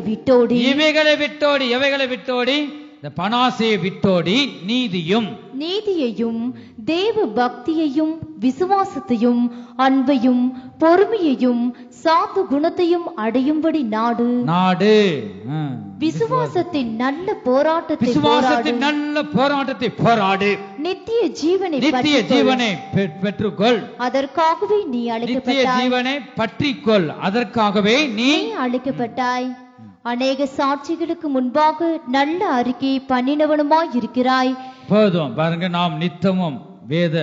C: விட்டோடி இந்த பணாசையை விட்டோடி நீதியையும் தேவ பக்தியையும் விசுவாசத்தையும் அன்பையும் பொறுமையையும் சாந்த குணத்தையும் அடையும்படி நாடு. விசுவாசத்தின் நல்ல போராட்டத்தை போராடு. நித்திய ஜீவனை
A: பெற்றுக்கொள்.
C: அதற்காகவே நீ அழைக்கப்பட்டாய்.
A: ஜீவனை பற்றிக்கொள். அதற்காகவே நீ
C: அழைக்கப்பட்டாய். அநேக சாட்சிகளுக்கு முன்பாக நல்ல அறிக்கை பண்ணினவனுமாய் இருக்கிறாய்.
A: போதும் பாருங்க, நாம் நித்தமும் வேத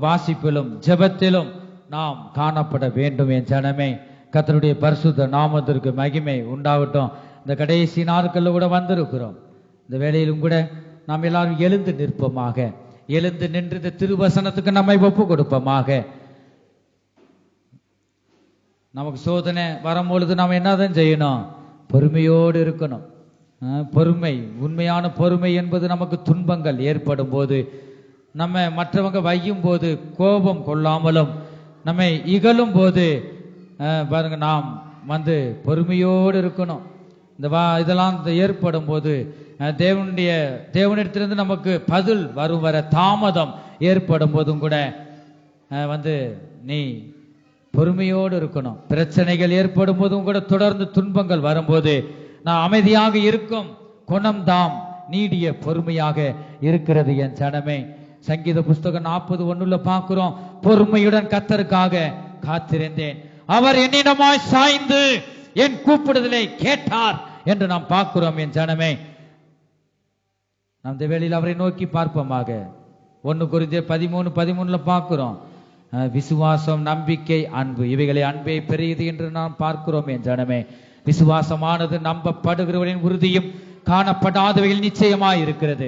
A: வாசிப்பிலும் ஜெபத்திலும் நாம் காணப்பட வேண்டும். என் ஜனமே, கர்த்தருடைய பரிசுத்த நாமத்திற்கு மகிமை உண்டாகட்டும். இந்த கடைசி நாட்கள்ல கூட வந்திருக்கிறோம். இந்த வேளையிலும் கூட நாம் எல்லாரும் எழுந்து நிற்போமாக. எழுந்து நின்று இந்த திருவசனத்துக்கு நம்மை ஒப்பு கொடுப்போமாக. நமக்கு சோதனை வரும்பொழுது நாம் என்னதான் செய்யணும்? பொறுமையோடு இருக்கணும். பொறுமை, உண்மையான பொறுமை என்பது நமக்கு துன்பங்கள் ஏற்படும் போது, நம்ம மற்றவங்க வையும் போது கோபம் கொள்ளாமலும், நம்மை இகழும் போது பாருங்க நாம் பொறுமையோடு இருக்கணும். இதெல்லாம் ஏற்படும் போது தேவனிடத்திலிருந்து நமக்கு பதில் வரும் வர தாமதம் ஏற்படும் போதும் கூட நீ பொறுமையோடு இருக்கணும். பிரச்சனைகள் ஏற்படும் போதும் கூட, தொடர்ந்து துன்பங்கள் வரும்போது நான் அமைதியாக இருக்கும் குணம்தாம் நீடிய பொறுமையாக இருக்கிறது. என் ஜனமே, சங்கீத புஸ்தகம் 40:1 பார்க்கிறோம், பொறுமையுடன் கர்த்தருக்காக காத்திருந்தேன், அவர் என்னிடமாய் சாய்ந்து என் கூப்பிடுதலை கேட்டார் என்று நாம் பார்க்கிறோம். என் ஜனமே, அந்த வேளையில் அவரை நோக்கி பார்ப்போமாக. 1 கொரிந்தியர் 13:13 பார்க்கிறோம், விசுவாசம், நம்பிக்கை, அன்பு, இவைகளை அன்பே பெரியது என்று நாம் பார்க்கிறோம். என் ஜனமே, விசுவாசமானது நம்பப்படுகிறவர்களின் உறுதியும் காணப்படாதவைகள் நிச்சயமாய் இருக்கிறது.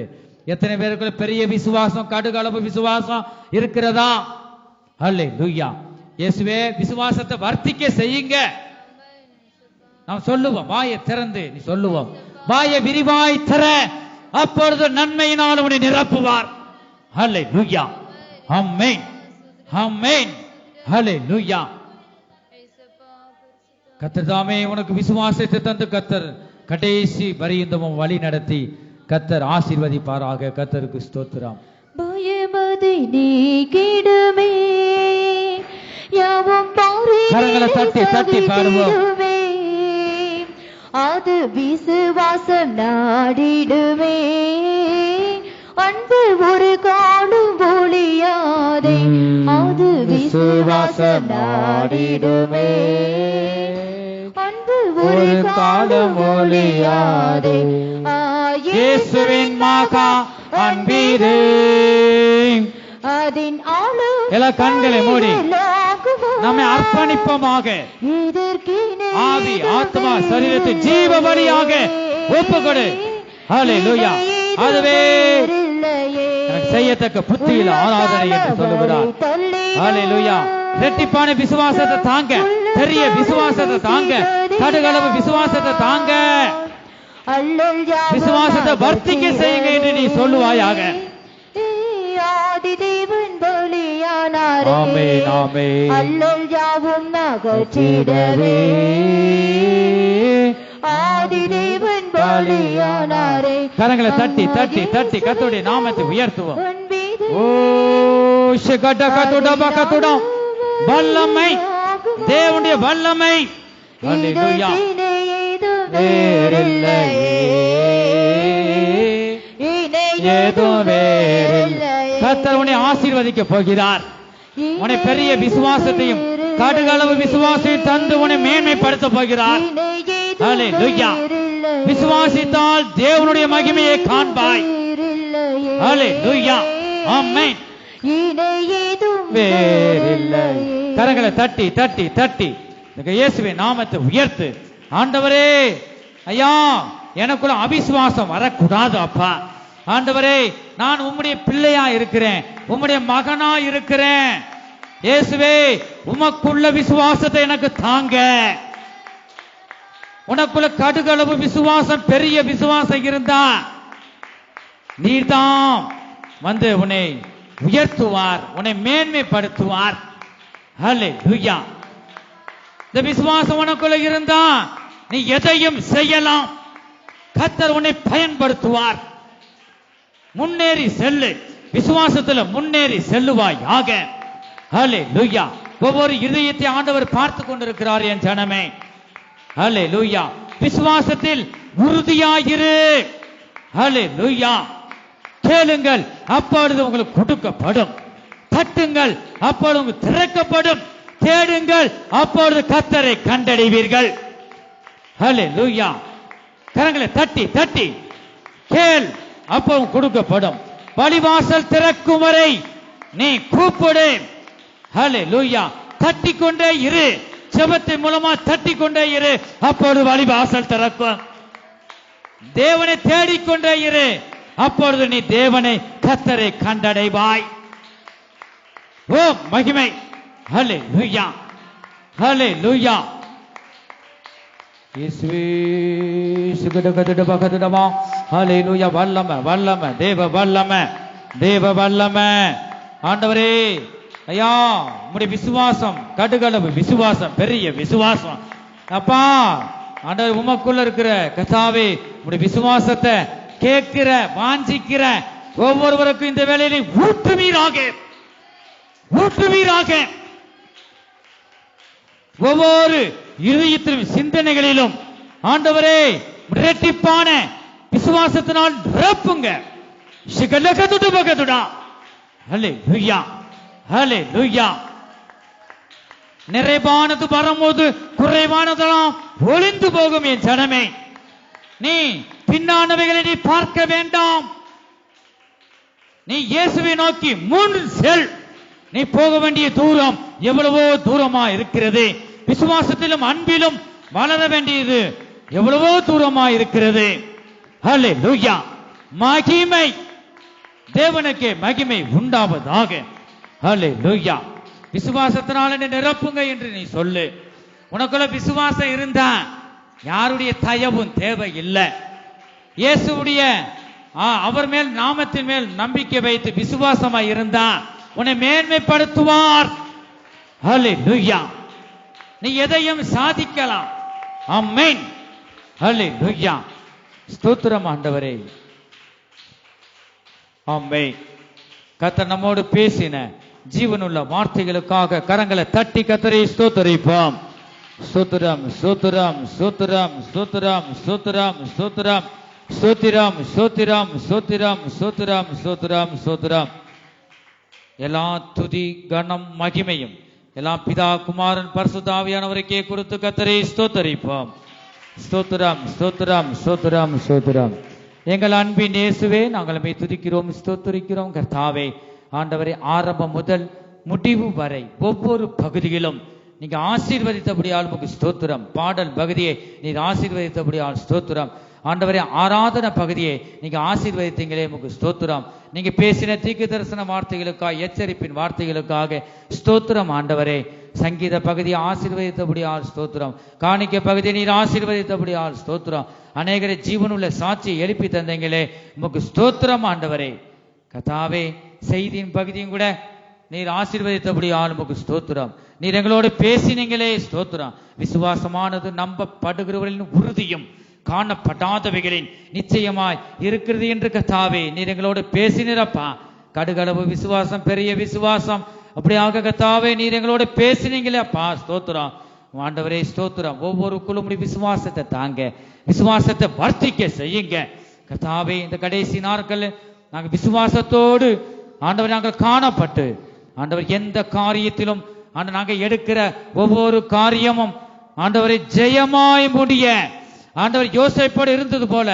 A: எத்தனை பேருக்கு பெரிய விசுவாசம், கடுகளவு விசுவாசம் இருக்கிறதா? அல்லேலூயா. இயேசுவே, விசுவாசத்தை வர்த்திக்க செய்யுங்க. நாம் சொல்லுவோம், வாயை திறந்து நீ சொல்லுவோம், வாயை விரிவாய் திற, அப்பொழுது நன்மையினால் உன்னை நிரப்புவார். அல்லேலூயா. ஆமென், ஆமென், அல்லேலூயா. கர்த்தர் தாமே உனக்கு விசுவாசத்தை தந்து கர்த்தர் கடைசி பரியந்தமும் வழி நடத்தி கர்த்தர் ஆசீர்வதிப்பாராக. கர்த்தருக்கு ஸ்தோத்திரம்.
C: பயமதை நீக்கிடுமே, யாவும்
A: கரங்களை தட்டி தட்டி பாடுவோம்.
C: அது விசுவாசம் நாடிடுமே, அன்பு ஒரு காலம் ஒளியாதே, அது விசுவாசம் நாடிடுமே, அன்பு ஒரு காலம் ஒளியாதே.
A: இயேசுவின் மகா அன்பீரே,
C: அதின் ஆளும்
A: எல்லா கண்களை மூடி நம்மை அர்ப்பணிப்போமாக. ஆவி, ஆத்மா, சரீரத்தை ஜீவ பலியாக ஒப்புக்கொடு. ஹல்லேலூயா. அதுவே எனக்கு செய்யத்தக்க புத்தியில் ஆராதனை என்று சொல்லுகிறார். ஹல்லேலூயா. இரட்டிப்பான விசுவாசத்தை தாங்க, பெரிய விசுவாசத்தை தாங்க, கடுகளவு விசுவாசத்தை தாங்க, விசுவாசத்தை வர்த்திக்க செய்யுங்க என்று நீ சொல்லுவாயாக.
C: ஆதிதேவன் பலியானாரே,
A: ஆமென், ஆமென்.
C: அல்லல் யாவும் நகற்றிடவே, ஆதிதேவன் பலியானாரே.
A: கரங்களை தட்டி தட்டி தட்டி கர்த்தருடைய நாமத்தை உயர்த்துவோம். ஓ ஷகட கதுட பகதுட வல்லமை, தேவனுடைய வல்லமை. ஹல்லேலூயா. கர்த்தர் உன்னை ஆசீர்வதிக்க போகிறார். உன்னை பெரிய விசுவாசத்தையும் கடுகளவு விசுவாசத்தையும் தந்து உன்னை மேன்மைப்படுத்த போகிறார். ஹல்லேலூயா. விசுவாசித்தால் தேவனுடைய மகிமையை காண்பாய். ஹல்லேலூயா. ஆமென். வேறில்லை. கரங்களை தட்டி தட்டி தட்டி இயேசுவின் நாமத்தை உயர்த்து. ஆண்டவரே, ஐயா, எனக்குள்ள அவிசுவாசம் வரக்கூடாது அப்பா. ஆண்டவரே, நான் உம்முடைய பிள்ளையா இருக்கிறேன், உம்முடைய மகனா இருக்கிறேன். இயேசுவே, உமக்குள்ள விசுவாசத்தை எனக்கு தாங்க. உனக்குள்ள கடுகளவு விசுவாசம், பெரிய விசுவாசம் இருந்தா நீர்தான் உன்னை உயர்த்துவார், உன்னை மேன்மைப்படுத்துவார். ஹல்லேலூயா. இந்த விசுவாசம் உனக்குள்ள இருந்தா நீ எதையும் செய்யலாம். கர்த்தர் உன்னை பயன்படுத்துவார். முன்னேறி செல்லு, விசுவாசத்துல முன்னேறி செல்லுவாயாக. ஹல்லேலூயா. ஒவ்வொரு இதயத்தை ஆண்டவர் பார்த்து கொண்டிருக்கிறார் என் ஜனமே. ஹல்லேலூயா. விசுவாசத்தில் உறுதியாயிரு. ஹல்லேலூயா. கேளுங்கள், அப்பொழுது உங்களுக்கு கொடுக்கப்படும். தட்டுங்கள், அப்பொழுது உங்களுக்கு திறக்கப்படும். தேடுங்கள், அப்பொழுது கர்த்தரை கண்டடைவீர்கள். ஹல்லேலூயா. கரங்களை தட்டி தட்டி கேள், அப்போ கொடுக்கப்படும். பலிவாசல் திறக்கும் வரை நீ கூப்பிடு. ஹல்லேலூயா. தட்டி கொண்டே இரு. ஜெபத்தின் மூலமா தட்டி கொண்டே இரு, அப்பொழுது பலிவாசல் திறக்கும். தேவனை தேடிக்கொண்டே இரு, அப்பொழுது நீ தேவனை கர்த்தரை கண்டடைவாய். ஓ மகிமை. ஹல்லேலூயா. ஹல்லேலூயா. இயேசுவே சுகடகடபகடமா. ஹல்லேலூயா. வல்லமை வல்லமை தேவ வல்லமை தேவ வல்லமை. ஆண்டவரே ஐயா, உம்முடைய விசுவாசம் கடுகளவு விசுவாசம், பெரிய விசுவாசம் அப்பா. ஆண்டவர் உமக்குள்ள இருக்கிற கர்த்தாவே, உம்முடைய விசுவாசத்தை கேட்கிற வாஞ்சிக்கிற ஒவ்வொருவருக்கும் இந்த வேளையிலே ஊற்றுவீராக, ஊற்றுவீராக. ஒவ்வொரு இதயத்திலும் சிந்தனைகளிலும் ஆண்டவரே இரட்டிப்பான விசுவாசத்தினால் நிரப்புங்க. ஹல்லேலூயா. ஹல்லேலூயா. நிறைவானது வரும்போது குறைவானதெல்லாம் ஒளிந்து போகும் என் ஜனமே. நீ பின்னானவைகளை நீ பார்க்க வேண்டாம். நீ இயேசுவை நோக்கி முன் செல். நீ போக வேண்டிய தூரம் எவ்வளவோ தூரமா இருக்கிறது. விசுவாசத்திலும் அன்பிலும் வளர வேண்டியது எவ்வளவோ தூரமா இருக்கிறது. ஹல்லேலூயா. மகிமை தேவனுக்கு மகிமை உண்டாவதாக. ஹல்லேலூயா. விசுவாசத்தினால நிரப்புங்க என்று நீ சொல்லு. உனக்குள்ள விசுவாசம் இருந்தா யாருடைய தயவும் தேவை இல்லை. இயேசுடைய அவர் மேல் நாமத்தின் மேல் நம்பிக்கை வைத்து விசுவாசமா இருந்தா உன்னை மேன்மைப்படுத்துவார். ஹல்லேலூயா. நீ எதையும் சாதிக்கலாம். ஆமென். ஹல்லேலூயா. ஸ்தோத்திரம் ஆண்டவரே. ஆமென். கர்த்தர் நம்மோடு பேசின ஜீவனுள்ள வார்த்தைகளுக்காக கரங்களை தட்டி கர்த்தரை ஸ்தோத்திரிப்போம். ஸ்தோத்திரம் ஸ்தோத்திரம் ஸ்தோத்திரம் ஸ்தோத்திரம் ஸ்தோத்திரம் ஸ்தோத்திரம் ஸ்தோத்திரம் ஸ்தோத்திரம் ஸ்தோத்திரம் ஸ்தோத்திரம் ஸ்தோத்திரம் ஸ்தோத்திரம். எல்லா துதி கனம் மகிமையும் எல்லாம் பிதா குமாரன் பரிசுத்த ஆவியானவருக்கே கொடுத்து கர்த்தரை ஸ்தோத்திரிப்போம். ஸ்தோத்திரம் ஸ்தோத்திரம் ஸ்தோத்திரம் ஸ்தோத்திரம். எங்கள் அன்பின் இயேசுவே, நாங்கள் உம்மை துதிக்கிறோம், ஸ்தோத்திரிக்கிறோம். கர்த்தாவே ஆண்டவரே, ஆரம்பம் முதல் முடிவு வரை ஒவ்வொரு பகுதியிலும் நீங்க ஆசீர்வதித்தபடியால் உமக்கு ஸ்தோத்திரம். பாடல் பகுதியை நீர் ஆசீர்வதித்தபடியால் ஸ்தோத்திரம். ஆண்டவரே, ஆராதன பகுதியை நீங்க ஆசீர்வதித்தீங்களே, உமக்கு ஸ்தோத்திரம். நீங்க பேசின தீர்க்க தரிசன வார்த்தைகளுக்காக, எச்சரிப்பின் வார்த்தைகளுக்காக ஸ்தோத்திரம். ஆண்டவரே, சங்கீத பகுதியை ஆசீர்வதித்தபடியால் ஸ்தோத்திரம். காணிக்க பகுதியை நீர் ஆசீர்வதித்தபடியால் ஸ்தோத்திரம். அநேகரை ஜீவனுள்ள சாட்சியை எழுப்பி தந்தீங்களே, உமக்கு ஸ்தோத்திரம். ஆண்டவரே கர்த்தாவே, செய்தியின் பகுதியும் கூட நீர் ஆசீர்வதித்தபடியால் உமக்கு ஸ்தோத்திரம். நீர் எங்களோடு பேசினீங்களே, ஸ்தோத்திரம். விசுவாசமானது நம்பப்படுகிறவர்களின் உறுதியும் காணப்படாதவைகளின் நிச்சயமாய் இருக்கிறது என்று கர்த்தாவே நீர் எங்களோடு பேசினீரப்பா. கடுகளவு விசுவாசம், பெரிய விசுவாசம். அப்படியாக கர்த்தாவே நீர் எங்களோடு பேசினீங்களே அப்பா, ஸ்தோத்திரம். ஆண்டவரே ஸ்தோத்திரம். ஒவ்வொருக்குள்ளும் விசுவாசத்தை தாங்க, விசுவாசத்தை வர்த்திக்க செய்யுங்க கர்த்தாவே. இந்த கடைசி நாட்கள் நாங்கள் விசுவாசத்தோடு ஆண்டவர் நாங்கள் காணப்பட்டு ஆண்டவர் எந்த காரியத்திலும் நாங்கள் எடுக்கிற ஒவ்வொரு காரியமும் ஆண்டவரை ஜெயமாய் முடிய ஆண்டவர் யோசேப்போடு இருந்தது போல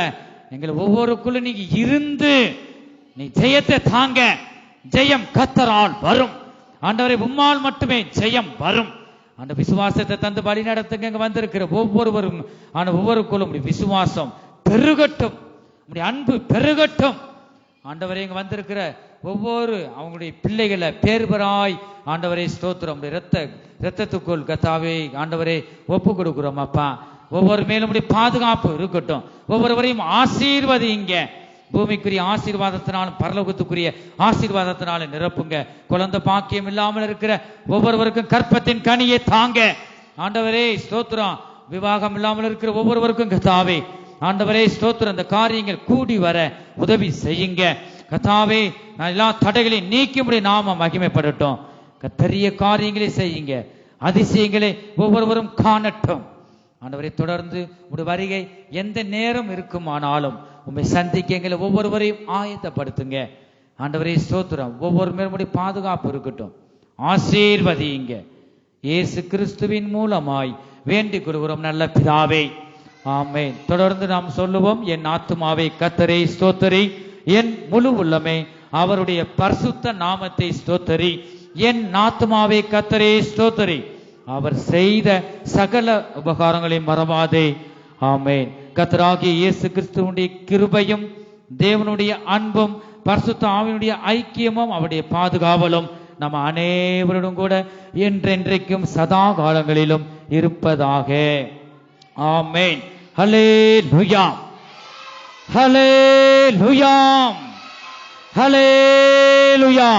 A: எங்கள் ஒவ்வொருக்குள்ள நீங்க இருந்து நீ ஜெயத்தை தாங்க. ஜெயம் கர்த்தரால் வரும் ஆண்டவரை, உம்மால் மட்டுமே ஜெயம் வரும். அந்த விசுவாசத்தை தந்து வழி நடத்துங்க. இங்க வந்திருக்கிற ஒவ்வொருவரும் ஒவ்வொருக்குள்ளும் விசுவாசம் பெருகட்டும், அன்பு பெருகட்டும். ஆண்டவரை இங்க வந்திருக்கிற ஒவ்வொரு அவங்களுடைய பிள்ளைகளை பேர்பராய் ஆண்டவரை ஸ்தோத்திரம். இரத்தத்துக்குள் கர்த்தாவே ஆண்டவரை ஒப்பு கொடுக்கிறோம் அப்பா. ஒவ்வொரு மேலும் பாதுகாப்பு இருக்கட்டும். ஒவ்வொருவரையும் ஆசீர்வதிங்க. பூமிக்குரிய ஆசீர்வாதத்தினாலும் பரலோகத்துக்குரிய ஆசீர்வாதத்தினாலும் நிரப்புங்க. குழந்தை பாக்கியம் இல்லாமல் இருக்கிற ஒவ்வொருவருக்கும் கற்பத்தின் கனியை தாங்க ஆண்டவரே ஸ்தோத்திரம். விவாகம் இல்லாமல் இருக்கிற ஒவ்வொருவருக்கும் கர்த்தாவே ஆண்டவரே ஸ்தோத்திரம். அந்த காரியங்கள் கூடி வர உதவி செய்யுங்க கர்த்தாவே. எல்லா தடைகளையும் நீக்கி நாம மகிமைப்படட்டும்.
B: பெரிய காரியங்களை செய்யுங்க, அதிசயங்களை ஒவ்வொருவரும் காணட்டும். ஆண்டவரை தொடர்ந்து உடைய வருகை எந்த நேரம் இருக்குமானாலும் உண்மை சந்திக்க எங்களை ஒவ்வொருவரையும் ஆயத்தப்படுத்துங்க. ஆண்டவரே ஸ்தோத்திரம். ஒவ்வொரு மேலும் பாதுகாப்பு இருக்கட்டும், ஆசீர்வதியுங்க. இயேசு கிறிஸ்துவின் மூலமாய் வேண்டிக் கொள்கிறோம் நல்ல பிதாவே, ஆமென். தொடர்ந்து நாம் சொல்லுவோம், என் ஆத்துமாவை கர்த்தரை ஸ்தோத்தரி, என் முழு உள்ளமே அவருடைய பரிசுத்த நாமத்தை ஸ்தோத்தரி. என் ஆத்துமாவை கர்த்தரை ஸ்தோத்தரி, அவர் செய்த சகல உபகாரங்களை மறவாதே. ஆமென். கர்த்தராகிய இயேசு கிறிஸ்துவினுடைய கிருபையும் தேவனுடைய அன்பும் பரிசுத்த ஆவியினுடைய ஐக்கியமும் அவருடைய பாதுகாவலும் நம்ம அனைவருடன் கூட என்றென்றைக்கும் சதா காலங்களிலும் இருப்பதாக. ஆமென். ஹல்லேலூயா, ஹல்லேலூயா, ஹல்லேலூயா.